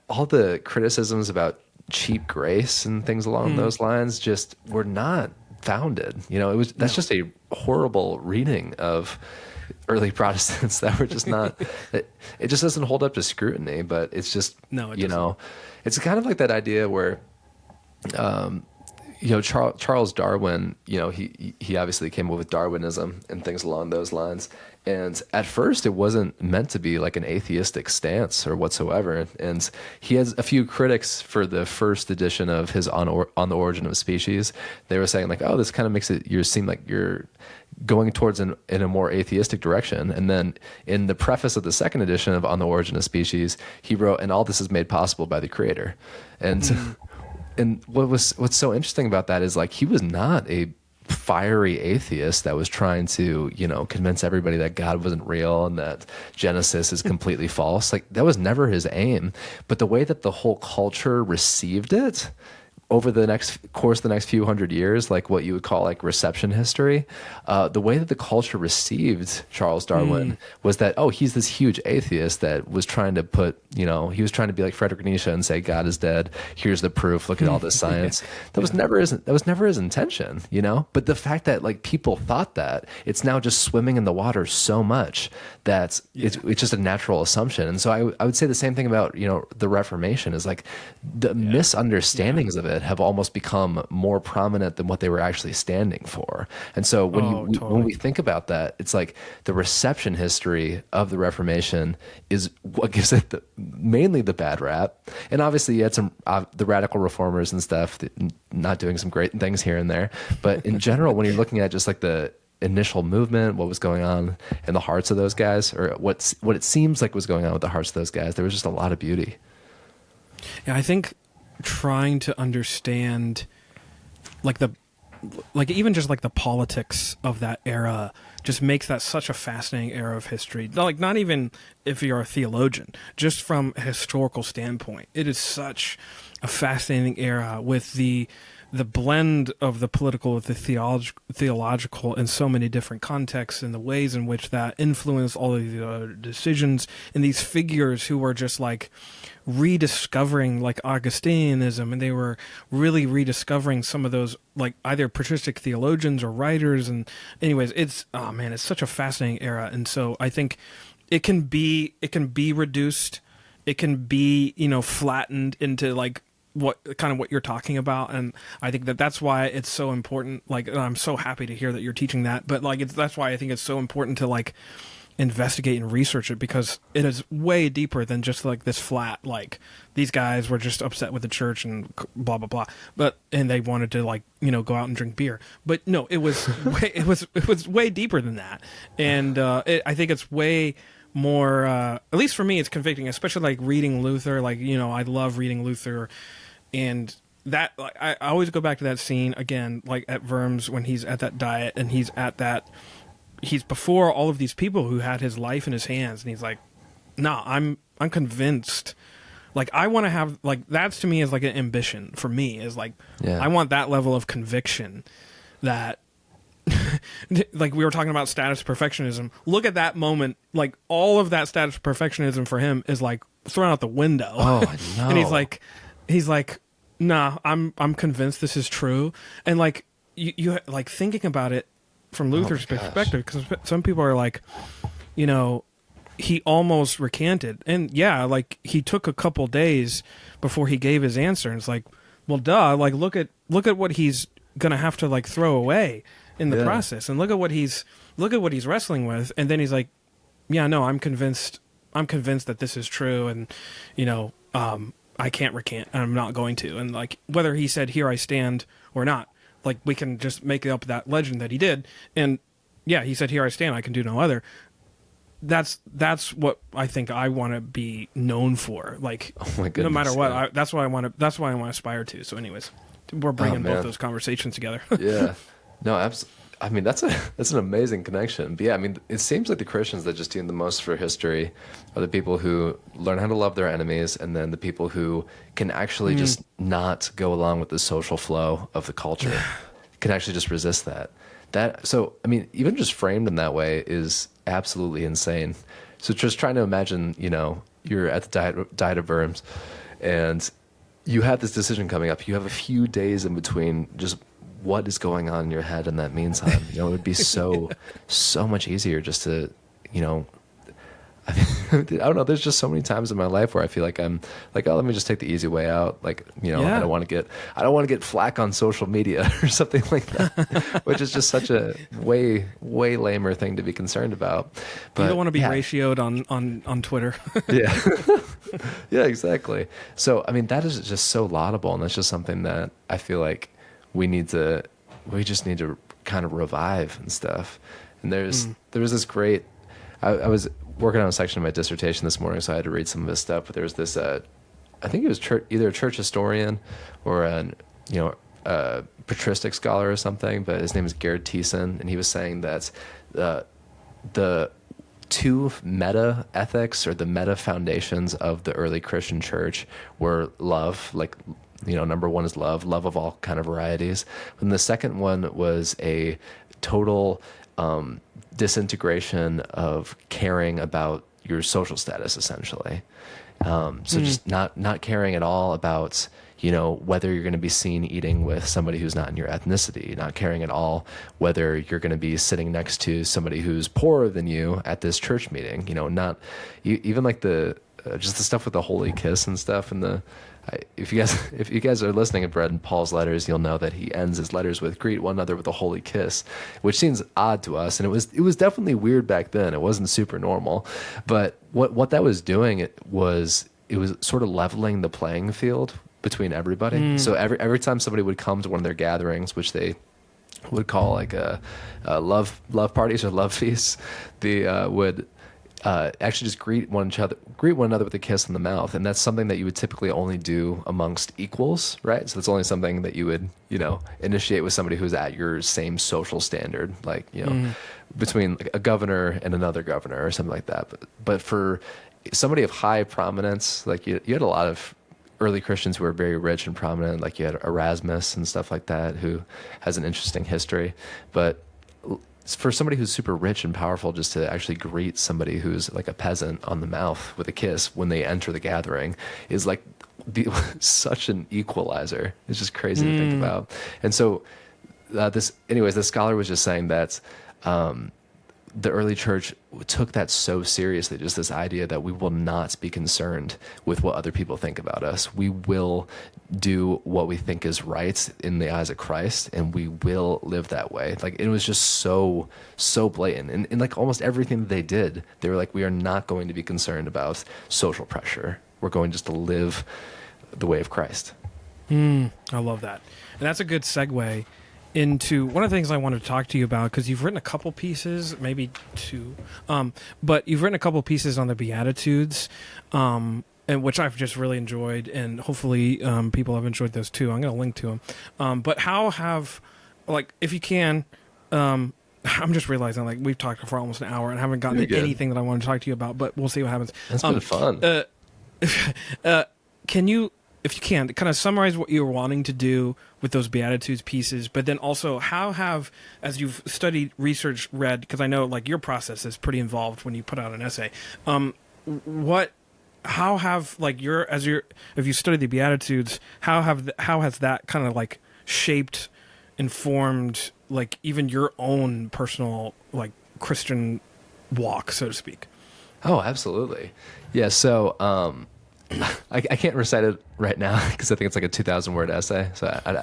all the criticisms about cheap grace and things along those lines just were not founded. That's just a horrible reading of early Protestants that were just not. It just doesn't hold up to scrutiny. But it's just it's kind of like that idea where. Charles Darwin, he obviously came up with Darwinism and things along those lines. And at first it wasn't meant to be like an atheistic stance or whatsoever. And he has a few critics for the first edition of his on the Origin of Species. They were saying like, oh, this kind of makes it seem like you're going towards in a more atheistic direction. And then in the preface of the second edition of On the Origin of Species, he wrote, and all this is made possible by the creator. And and what's so interesting about that is like he was not a fiery atheist that was trying to, convince everybody that God wasn't real and that Genesis is completely false. Like that was never his aim. But the way that the whole culture received it over the next few hundred years, like what you would call like reception history, the way that the culture received Charles Darwin was that, oh, he's this huge atheist that was trying to he was trying to be like Friedrich Nietzsche and say God is dead. Here's the proof. Look at all this science. That was never his intention, But the fact that like people thought that, it's now just swimming in the water so much that it's just a natural assumption. And so I would say the same thing about the Reformation is like the misunderstandings of it have almost become more prominent than what they were actually standing for. And so when we think about that, it's like the reception history of the Reformation is what gives it mainly the bad rap. And obviously you had some the radical reformers and stuff not doing some great things here and there. But in general, when you're looking at just like the initial movement, what was going on in the hearts of those guys, or what it seems like was going on with the hearts of those guys, there was just a lot of beauty. Yeah, I think trying to understand even just like the politics of that era just makes that such a fascinating era of history. Like not even if you're a theologian, just from a historical standpoint, it is such a fascinating era with the blend of the political with the theological in so many different contexts and the ways in which that influenced all of the other decisions, and these figures who were just like rediscovering like Augustinianism, and they were really rediscovering some of those like either patristic theologians or writers. And anyways, it's such a fascinating era. And so I think it can be reduced, it can be flattened into like what you're talking about. And I think that's why it's so important. Like, I'm so happy to hear that you're teaching that, but like that's why I think it's so important to like investigate and research it, because it is way deeper than just like this flat, like these guys were just upset with the church and blah blah blah, and they wanted to like go out and drink beer. But no, it was it was way deeper than that. And I think it's way more at least for me it's convicting, especially like reading Luther. Like I love reading Luther, and that like I always go back to that scene again, like at Worms when he's at that diet and he's before all of these people who had his life in his hands, and he's like, no, I'm convinced. Like I want to have like, that's to me is like an ambition for me, is like I want that level of conviction that like we were talking about status perfectionism. Look at that moment, like all of that status perfectionism for him is like thrown out the window. Oh no. And he's like, nah, I'm convinced this is true. And like you like thinking about it from Luther's perspective, because some people are like, he almost recanted, and like he took a couple days before he gave his answer, and it's like, well, duh, like look at what he's gonna have to like throw away in the process, and look at what he's wrestling with, and then he's like, yeah, no, I'm convinced that this is true, and I can't recant, and I'm not going to, and like whether he said here I stand or not, like we can just make up that legend that he did, and he said here I stand, I can do no other. That's what I think I want to be known for. Like, oh my goodness, no matter what, that's what I want to. That's what I want to aspire to. So, anyways, we're bringing both those conversations together. Yeah, no, absolutely. I mean, that's an amazing connection. But yeah, I mean, it seems like the Christians that just do the most for history are the people who learn how to love their enemies, and then the people who can actually just not go along with the social flow of the culture, can actually just resist that. So, I mean, even just framed in that way is absolutely insane. So just trying to imagine, you're at the diet of Worms, and you have this decision coming up. You have a few days in between just what is going on in your head in that meantime. It would be so much easier just to, I don't know. There's just so many times in my life where I feel like I'm like, oh, let me just take the easy way out. Like, I don't want to get flack on social media or something like that, which is just such a way lamer thing to be concerned about. But you don't want to be ratioed on Twitter. Yeah. Yeah, exactly. So, I mean, that is just so laudable. And that's just something that I feel like we just need to kind of revive and stuff. And there was this great, I was working on a section of my dissertation this morning, so I had to read some of his stuff, but there was this, I think it was either a church historian or a patristic scholar or something, but his name is Garrett Thiessen, and he was saying that the two meta ethics or the meta foundations of the early Christian church were love, like, number one is love of all kind of varieties. And the second one was a total disintegration of caring about your social status, essentially. So just not caring at all about, whether you're going to be seen eating with somebody who's not in your ethnicity, not caring at all whether you're going to be sitting next to somebody who's poorer than you at this church meeting, not even like just the stuff with the holy kiss and stuff. And if you guys are listening and read Paul's letters, you'll know that he ends his letters with greet one another with a holy kiss, which seems odd to us. And it was definitely weird back then. It wasn't super normal, but what that was doing, it was sort of leveling the playing field between everybody. So every time somebody would come to one of their gatherings, which they would call like a love parties or love feasts, they would actually just greet one another with a kiss on the mouth. And that's something that you would typically only do amongst equals, right? So it's only something that you would, initiate with somebody who's at your same social standard, like, between like a governor and another governor or something like that. But for somebody of high prominence, like you had a lot of early Christians who were very rich and prominent, like you had Erasmus and stuff like that, who has an interesting history. But for somebody who's super rich and powerful, just to actually greet somebody who's like a peasant on the mouth with a kiss when they enter the gathering is like such an equalizer. It's just crazy to think about. And so this scholar was just saying that the early church took that so seriously, just this idea that we will not be concerned with what other people think about us. We will do what we think is right in the eyes of Christ, and we will live that way. Like, it was just so blatant. And like almost everything that they did, they were like, we are not going to be concerned about social pressure. We're going just to live the way of Christ. I love that. And that's a good segue into one of the things I wanted to talk to you about, because you've written a couple pieces, maybe two, but you've written a couple pieces on the Beatitudes, and which I've just really enjoyed, and hopefully people have enjoyed those too. I'm going to link to them. But how have, like, if you can, I'm just realizing, like, we've talked for almost an hour and haven't gotten to anything that I want to talk to you about, but we'll see what happens. That's been fun. Can you, if you can, kind of summarize what you were wanting to do with those Beatitudes pieces, but then also how have, as you've studied, researched, read, because I know like your process is pretty involved when you put out an essay, how have like if you study the Beatitudes, how has that kind of like shaped, informed, like even your own personal like Christian walk, so to speak? Oh, absolutely. Yeah. So, I can't recite it right now because I think it's like a 2,000-word essay. So I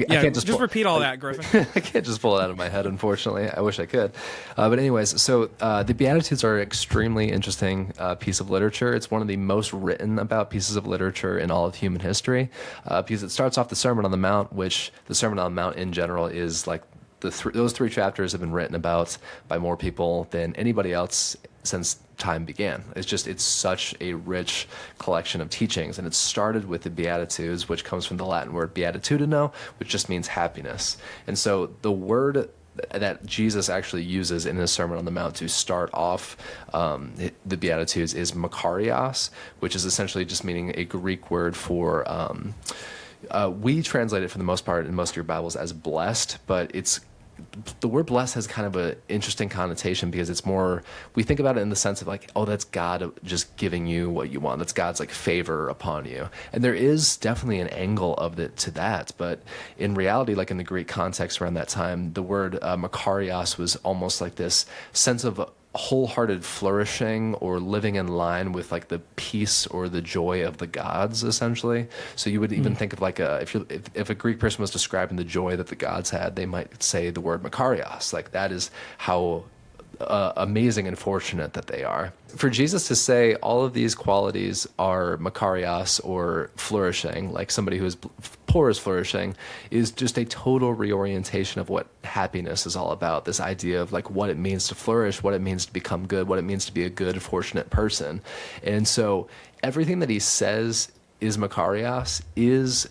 can't just repeat all that, Griffin. I can't just pull it out of my head, unfortunately. I wish I could. But anyways, so the Beatitudes are an extremely interesting piece of literature. It's one of the most written about pieces of literature in all of human history, because it starts off the Sermon on the Mount, which the Sermon on the Mount in general is like those three chapters have been written about by more people than anybody else since time began. It's such a rich collection of teachings, and it started with the Beatitudes, which comes from the Latin word beatitudino, which just means happiness. And so the word that Jesus actually uses in his Sermon on the Mount to start off the Beatitudes is makarios, which is essentially just meaning a Greek word for we translate it for the most part in most of your Bibles as blessed, but the word blessed has kind of an interesting connotation because it's more, we think about it in the sense of like, oh, that's God just giving you what you want. That's God's like favor upon you. And there is definitely an angle of it to that. But in reality, like in the Greek context around that time, the word makarios was almost like this sense of wholehearted flourishing or living in line with like the peace or the joy of the gods, essentially. So you would even think of like if a Greek person was describing the joy that the gods had, they might say the word makarios. Like that is how amazing and fortunate that they are. For Jesus to say all of these qualities are makarios, or flourishing, like somebody who is poor is flourishing, is just a total reorientation of what happiness is all about. This idea of like what it means to flourish, what it means to become good, what it means to be a good, fortunate person. And so everything that he says is makarios, is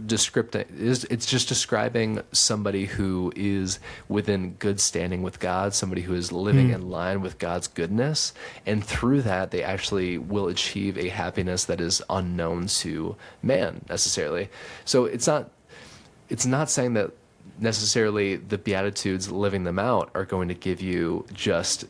descriptive, it's just describing somebody who is within good standing with God, somebody who is living in line with God's goodness, and through that they actually will achieve a happiness that is unknown to man necessarily. So it's not saying that necessarily the Beatitudes, living them out, are going to give you just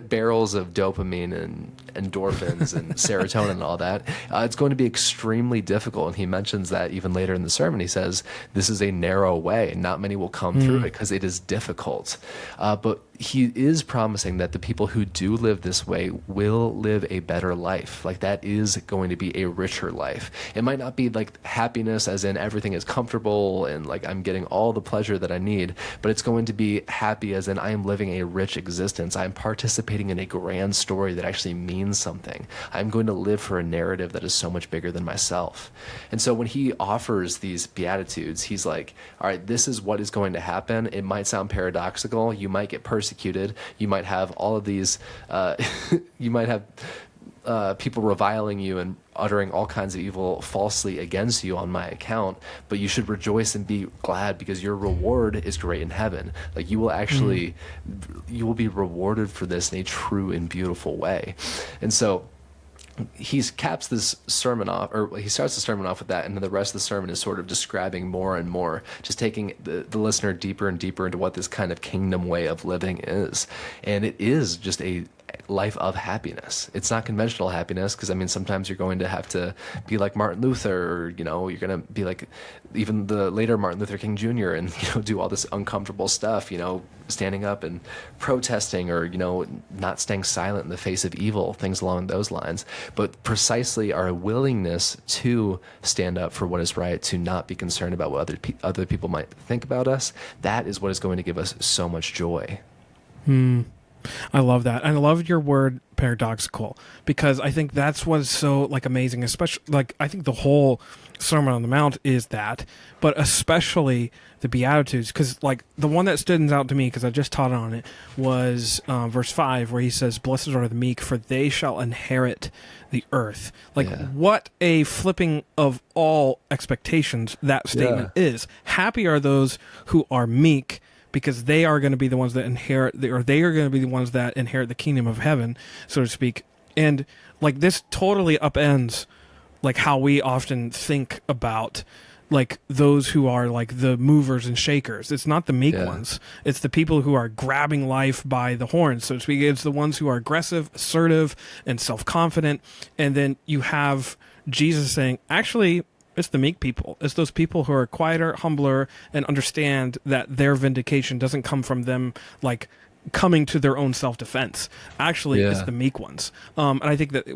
barrels of dopamine and endorphins and serotonin and all that. It's going to be extremely difficult. And he mentions that even later in the sermon. He says, this is a narrow way and not many will come through it because it is difficult. But he is promising that the people who do live this way will live a better life. Like, that is going to be a richer life. It might not be like happiness as in everything is comfortable and like I'm getting all the pleasure that I need, but it's going to be happy as in I am living a rich existence. I'm participating in a grand story that actually means something. I'm going to live for a narrative that is so much bigger than myself. And so when he offers these Beatitudes, he's like, all right, this is what is going to happen. It might sound paradoxical. You might get persecuted. You might have all of these, you might have people reviling you and uttering all kinds of evil falsely against you on my account, but you should rejoice and be glad because your reward is great in heaven. Like, you will actually, you will be rewarded for this in a true and beautiful way. And so he caps this sermon off, or he starts the sermon off with that, and then the rest of the sermon is sort of describing more and more, just taking the listener deeper and deeper into what this kind of kingdom way of living is. And it is just a life of happiness. It's not conventional happiness, because I mean, sometimes you're going to have to be like Martin Luther, or, you know, you're going to be like even the later Martin Luther King Jr. and, you know, do all this uncomfortable stuff, you know, standing up and protesting, or, you know, not staying silent in the face of evil, things along those lines. But precisely our willingness to stand up for what is right, to not be concerned about what other people might think about us, that is what is going to give us so much joy. I love that. And I love your word paradoxical, because I think that's what's so like amazing, especially like I think the whole Sermon on the Mount is that, but especially the Beatitudes, because like the one that stood out to me, because I just taught on it, was verse 5, where he says, blessed are the meek, for they shall inherit the earth. Like, what a flipping of all expectations that statement is. Happy are those who are meek, because they are going to be the ones that inherit, or they are going to be the ones that inherit the kingdom of heaven, so to speak. And like, this totally upends like how we often think about like those who are like the movers and shakers. It's not the meek ones. It's the people who are grabbing life by the horns, so to speak. It's the ones who are aggressive, assertive, and self-confident. And then you have Jesus saying, actually, it's the meek people. It's those people who are quieter, humbler, and understand that their vindication doesn't come from them like coming to their own self-defense. Actually, it's the meek ones. And I think that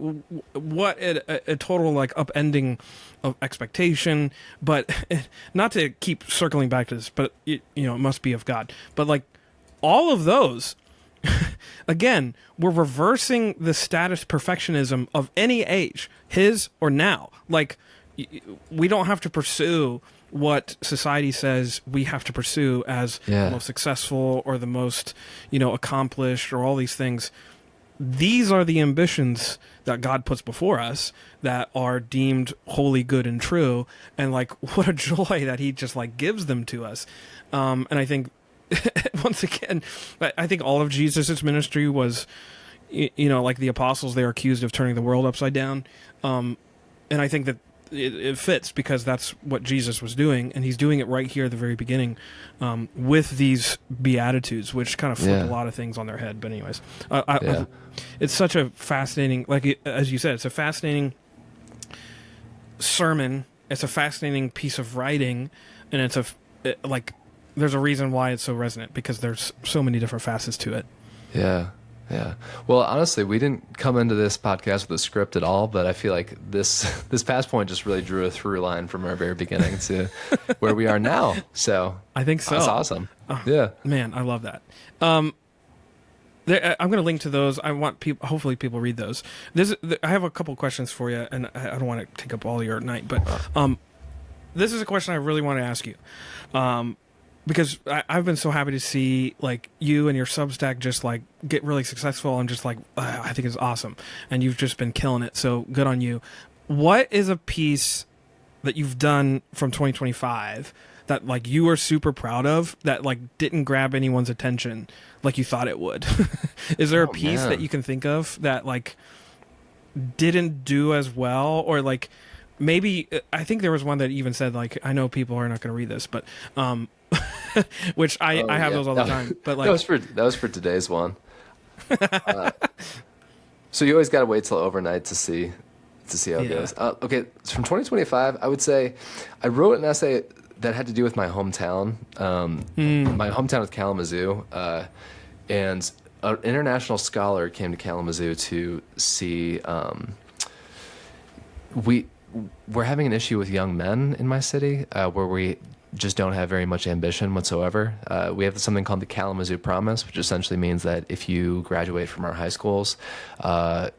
what a total like upending of expectation. But not to keep circling back to this, but it must be of God. But like all of those, again, we're reversing the status perfectionism of any age, his or now. Like, we don't have to pursue what society says we have to pursue as the most successful or the most, accomplished, or all these things. These are the ambitions that God puts before us that are deemed holy, good, and true. And like, what a joy that he just like gives them to us. And I think once again, I think all of Jesus's ministry was, like the apostles, they are accused of turning the world upside down. And I think that it fits, because that's what Jesus was doing, and he's doing it right here at the very beginning with these Beatitudes, which kind of flip a lot of things on their head. But anyways, it's such a fascinating, like as you said, it's a fascinating sermon. It's a fascinating piece of writing, and there's a reason why it's so resonant, because there's so many different facets to it. Yeah. Yeah. Well, honestly, we didn't come into this podcast with a script at all, but I feel like this past point just really drew a through line from our very beginning to where we are now. So I think so. That's awesome. Man, I love that. I'm going to link to those. I want people, hopefully people read those. I have a couple questions for you, and I don't want to take up all your night, but this is a question I really want to ask you. Because I've been so happy to see like you and your Substack just like get really successful. I'm just like, I think it's awesome. And you've just been killing it. So good on you. What is a piece that you've done from 2025 that like you were super proud of that like didn't grab anyone's attention like you thought it would? Is there a piece that you can think of that like didn't do as well, or like maybe I think there was one that even said like, I know people are not going to read this, but which I have those all the time. But like that was for today's one. So you always got to wait till overnight to see how it goes. Okay, from 2025, I would say I wrote an essay that had to do with my hometown. My hometown is Kalamazoo, and an international scholar came to Kalamazoo to see. We're having an issue with young men in my city, where we just don't have very much ambition whatsoever. We have something called the Kalamazoo Promise, which essentially means that if you graduate from our high schools, a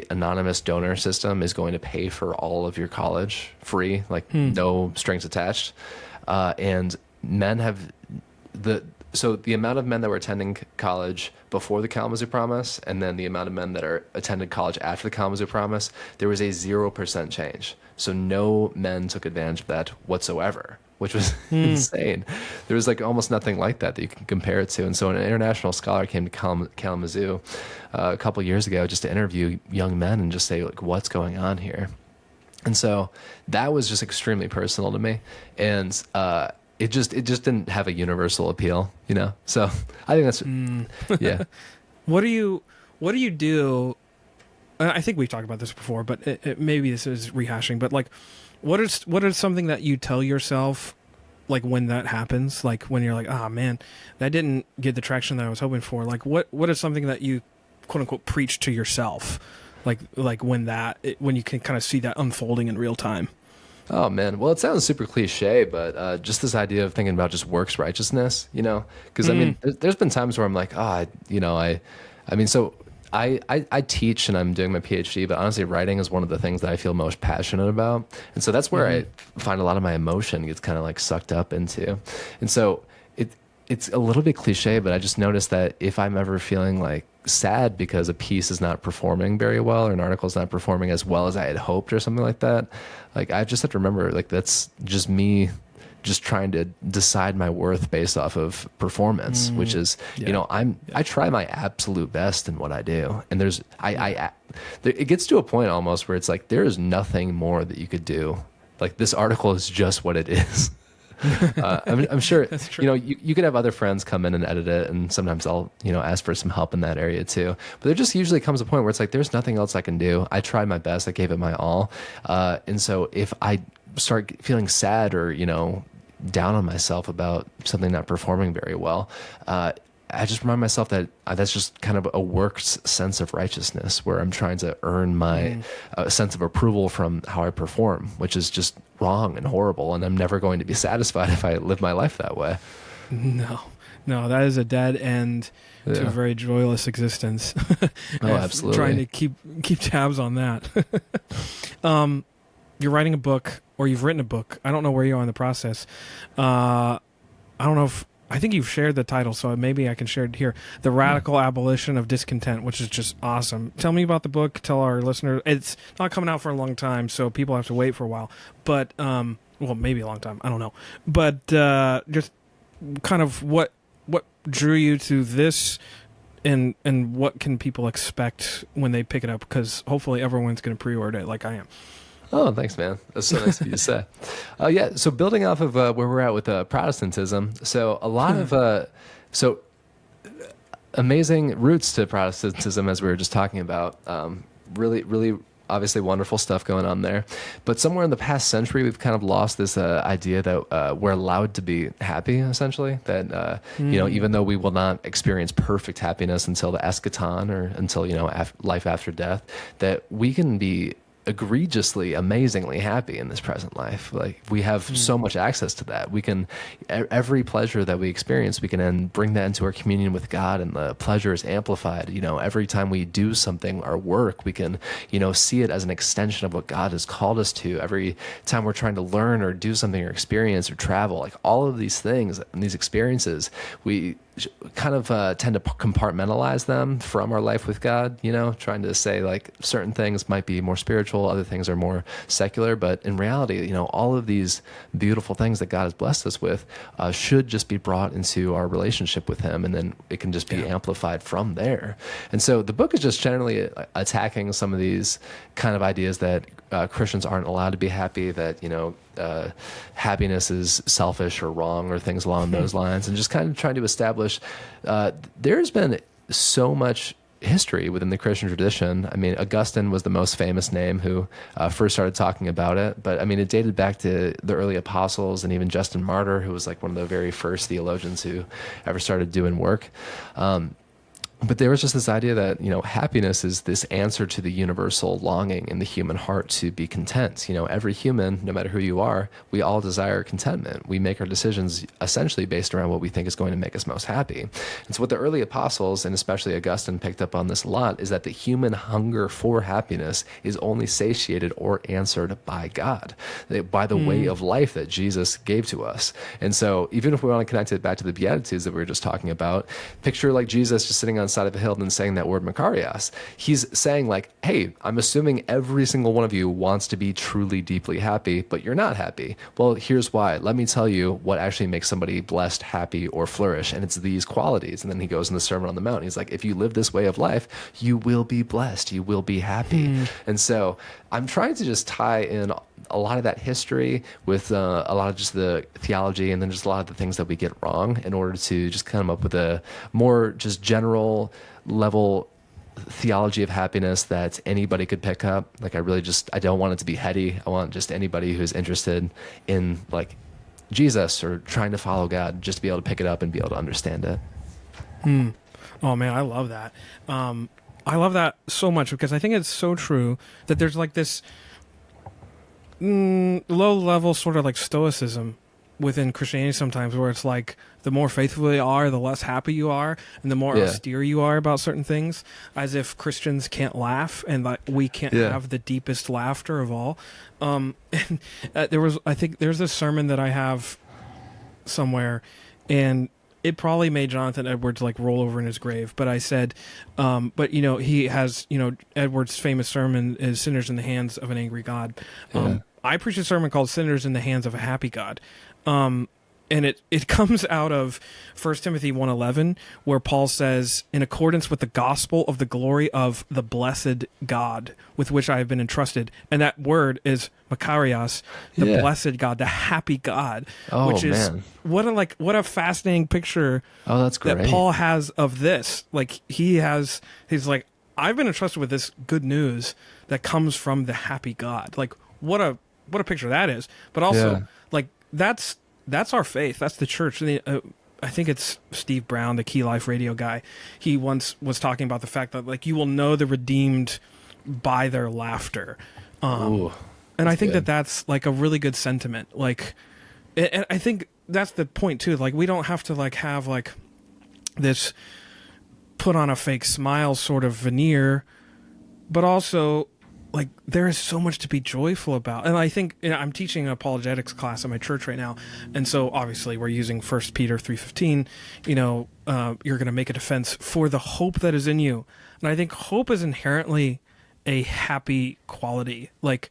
anonymous donor system is going to pay for all of your college free, like no strings attached. And men have so the amount of men that were attending college before the Kalamazoo Promise, and then the amount of men that are attended college after the Kalamazoo Promise, there was a 0% change. So no men took advantage of that whatsoever, which was insane. There was like almost nothing like that you can compare it to. And so an international scholar came to Kalamazoo a couple of years ago just to interview young men and just say like, what's going on here? And so that was just extremely personal to me. And it just didn't have a universal appeal, you know? So I think that's, yeah. What do you do? I think we've talked about this before, but maybe this is rehashing, but like, what is something that you tell yourself, like when that happens, like when you're like, ah, man, that didn't get the traction that I was hoping for. Like what is something that you quote unquote preach to yourself? Like when you can kind of see that unfolding in real time. Oh man, well, it sounds super cliche, but just this idea of thinking about just works righteousness, you know, because I mean, there's been times where I'm like, I mean, so I teach and I'm doing my PhD, but honestly, writing is one of the things that I feel most passionate about, and so that's where I find a lot of my emotion gets kind of like sucked up into, and so it's a little bit cliche, but I just noticed that if I'm ever feeling like sad because a piece is not performing very well or an article is not performing as well as I had hoped or something like that, like I just have to remember like that's just me just trying to decide my worth based off of performance, which is, you know, I try my absolute best in what I do. And it gets to a point almost where it's like, there is nothing more that you could do. Like this article is just what it is. I'm sure, you know, you could have other friends come in and edit it, and sometimes I'll, you know, ask for some help in that area too. But there just usually comes a point where it's like, there's nothing else I can do. I tried my best. I gave it my all. And so if I start feeling sad or, you know, down on myself about something not performing very well, I just remind myself that that's just kind of a works sense of righteousness where I'm trying to earn my sense of approval from how I perform, which is just wrong and horrible. And I'm never going to be satisfied if I live my life that way. No, that is a dead end to a very joyless existence. Oh, absolutely. Trying to keep tabs on that. You're writing a book, or you've written a book. I don't know where you are in the process. I don't know if, I think you've shared the title, so maybe I can share it here. The Radical Abolition of Discontent, which is just awesome. Tell me about the book. Tell our listeners. It's not coming out for a long time, so people have to wait for a while. But, well, maybe a long time. I don't know. But just kind of what drew you to this, and what can people expect when they pick it up? Because hopefully everyone's going to pre-order it like I am. Oh, thanks, man. That's so nice of you to say. Yeah, so building off of where we're at with Protestantism, so a lot of amazing roots to Protestantism, as we were just talking about. Really, really obviously wonderful stuff going on there. But somewhere in the past century, we've kind of lost this idea that we're allowed to be happy, essentially. That, you know, even though we will not experience perfect happiness until the eschaton or until, you know, life after death, that we can be egregiously, amazingly happy in this present life. Like we have so much access to that. We can, every pleasure that we experience, we can then bring that into our communion with God, and the pleasure is amplified. You know, every time we do something, our work, we can, you know, see it as an extension of what God has called us to. Every time we're trying to learn or do something or experience or travel, like all of these things and these experiences, we kind of tend to compartmentalize them from our life with God, you know, trying to say like certain things might be more spiritual, other things are more secular. But in reality, you know, all of these beautiful things that God has blessed us with should just be brought into our relationship with Him, and then it can just be amplified from there. And so the book is just generally attacking some of these kind of ideas that Christians aren't allowed to be happy, that, you know, happiness is selfish or wrong or things along those lines, and just kind of trying to establish there's been so much history within the Christian tradition. I mean, Augustine was the most famous name who first started talking about it, but I mean, it dated back to the early apostles, and even Justin Martyr, who was like one of the very first theologians who ever started doing work. But there was just this idea that, you know, happiness is this answer to the universal longing in the human heart to be content. You know, every human, no matter who you are, we all desire contentment. We make our decisions essentially based around what we think is going to make us most happy. And so what the early apostles, and especially Augustine, picked up on this a lot, is that the human hunger for happiness is only satiated or answered by God, by the way of life that Jesus gave to us. And so even if we want to connect it back to the Beatitudes that we were just talking about, picture like Jesus just sitting on side of a hill and saying that word Makarios. He's saying like, hey, I'm assuming every single one of you wants to be truly deeply happy, but you're not happy. Well, here's why. Let me tell you what actually makes somebody blessed, happy, or flourish. And it's these qualities. And then he goes in the Sermon on the Mount. He's like, if you live this way of life, you will be blessed. You will be happy. And so I'm trying to just tie in a lot of that history with a lot of just the theology, and then just a lot of the things that we get wrong, in order to just come up with a more just general level theology of happiness that anybody could pick up. Like I don't want it to be heady. I want just anybody who's interested in like Jesus or trying to follow God just to be able to pick it up and be able to understand it. Oh man, I love that. I love that so much, because I think it's so true that there's like this low level sort of like stoicism within Christianity sometimes, where it's like the more faithful you are, the less happy you are, and the more austere you are about certain things, as if Christians can't laugh, and like we can't have the deepest laughter of all. And I think there's this sermon that I have somewhere, and it probably made Jonathan Edwards like roll over in his grave. But I said, but you know, he has, you know, Edwards' famous sermon is "Sinners in the Hands of an Angry God." I preach a sermon called "Sinners in the Hands of a Happy God." And it comes out of 1 Timothy 1:11, where Paul says, in accordance with the gospel of the glory of the blessed God, with which I have been entrusted. And that word is Makarios, the blessed God, the happy God, which is what a fascinating picture that's great. that Paul has of this. Like he's like, I've been entrusted with this good news that comes from the happy God. Like what a picture that is. But also like that's our faith. That's the church. I think it's Steve Brown, the Key Life Radio guy. He once was talking about the fact that like you will know the redeemed by their laughter. And I think that's like a really good sentiment. Like, and I think that's the point too. Like we don't have to like have like this put on a fake smile sort of veneer, but also like there is so much to be joyful about. And I think, you know, I'm teaching an apologetics class at my church right now, and so obviously we're using 1 Peter 3:15. You know, you're going to make a defense for the hope that is in you, and I think hope is inherently a happy quality. Like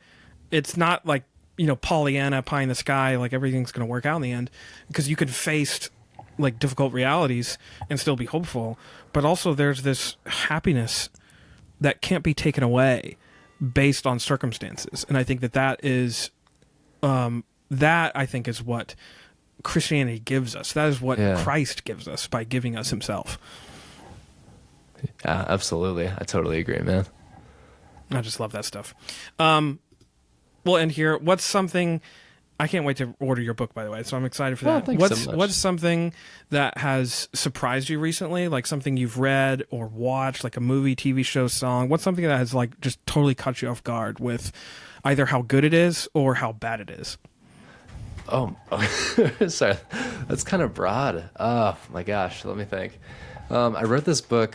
it's not like, you know, Pollyanna, pie in the sky, like everything's going to work out in the end, because you can face like difficult realities and still be hopeful. But also there's this happiness that can't be taken away based on circumstances. And I think that is I think is what Christianity gives us. That is what Christ gives us by giving us himself. Yeah, absolutely. I totally agree, man. I just love that stuff. We'll end here. What's something I can't wait to order your book, by the way. So I'm excited for Oh, that. thanks so much. What's something that has surprised you recently? Like something you've read or watched, like a movie, TV show, song. What's something that has like just totally caught you off guard with either how good it is or how bad it is? Oh, sorry. That's kind of broad. Oh my gosh. Let me think. I wrote this book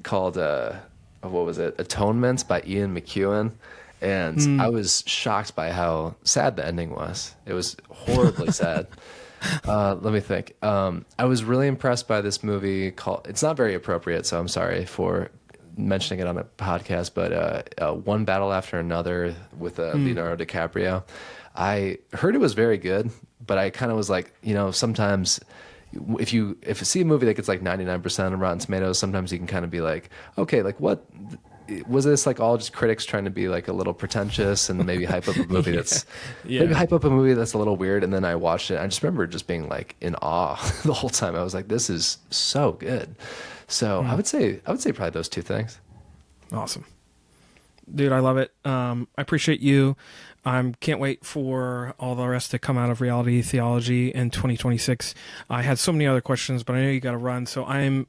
called what was it? Atonements by Ian McEwan, and I was shocked by how sad the ending was. It was horribly sad. Let me think. I was really impressed by this movie called. It's not very appropriate, so I'm sorry for mentioning it on a podcast. But One Battle After Another with Leonardo DiCaprio. I heard it was very good, but I kind of was like, sometimes if you see a movie that gets like 99% on Rotten Tomatoes, sometimes you can kind of be like, okay, like what was this, like all just critics trying to be like a little pretentious and maybe hype up a movie maybe hype up a movie that's a little weird. And then I watched it. I just remember just being like in awe the whole time. I was like, this is so good. So I would say probably those two things. Awesome. Dude, I love it. I appreciate you. Can't wait for all the rest to come out of Reality Theology in 2026. I had so many other questions, but I know you got to run, so I'm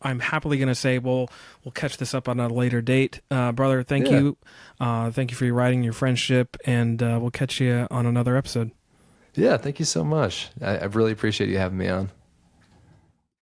happily going to say we'll catch this up on a later date, brother. Thank you for your writing, your friendship, and we'll catch you on another episode. Yeah, thank you so much. I really appreciate you having me on.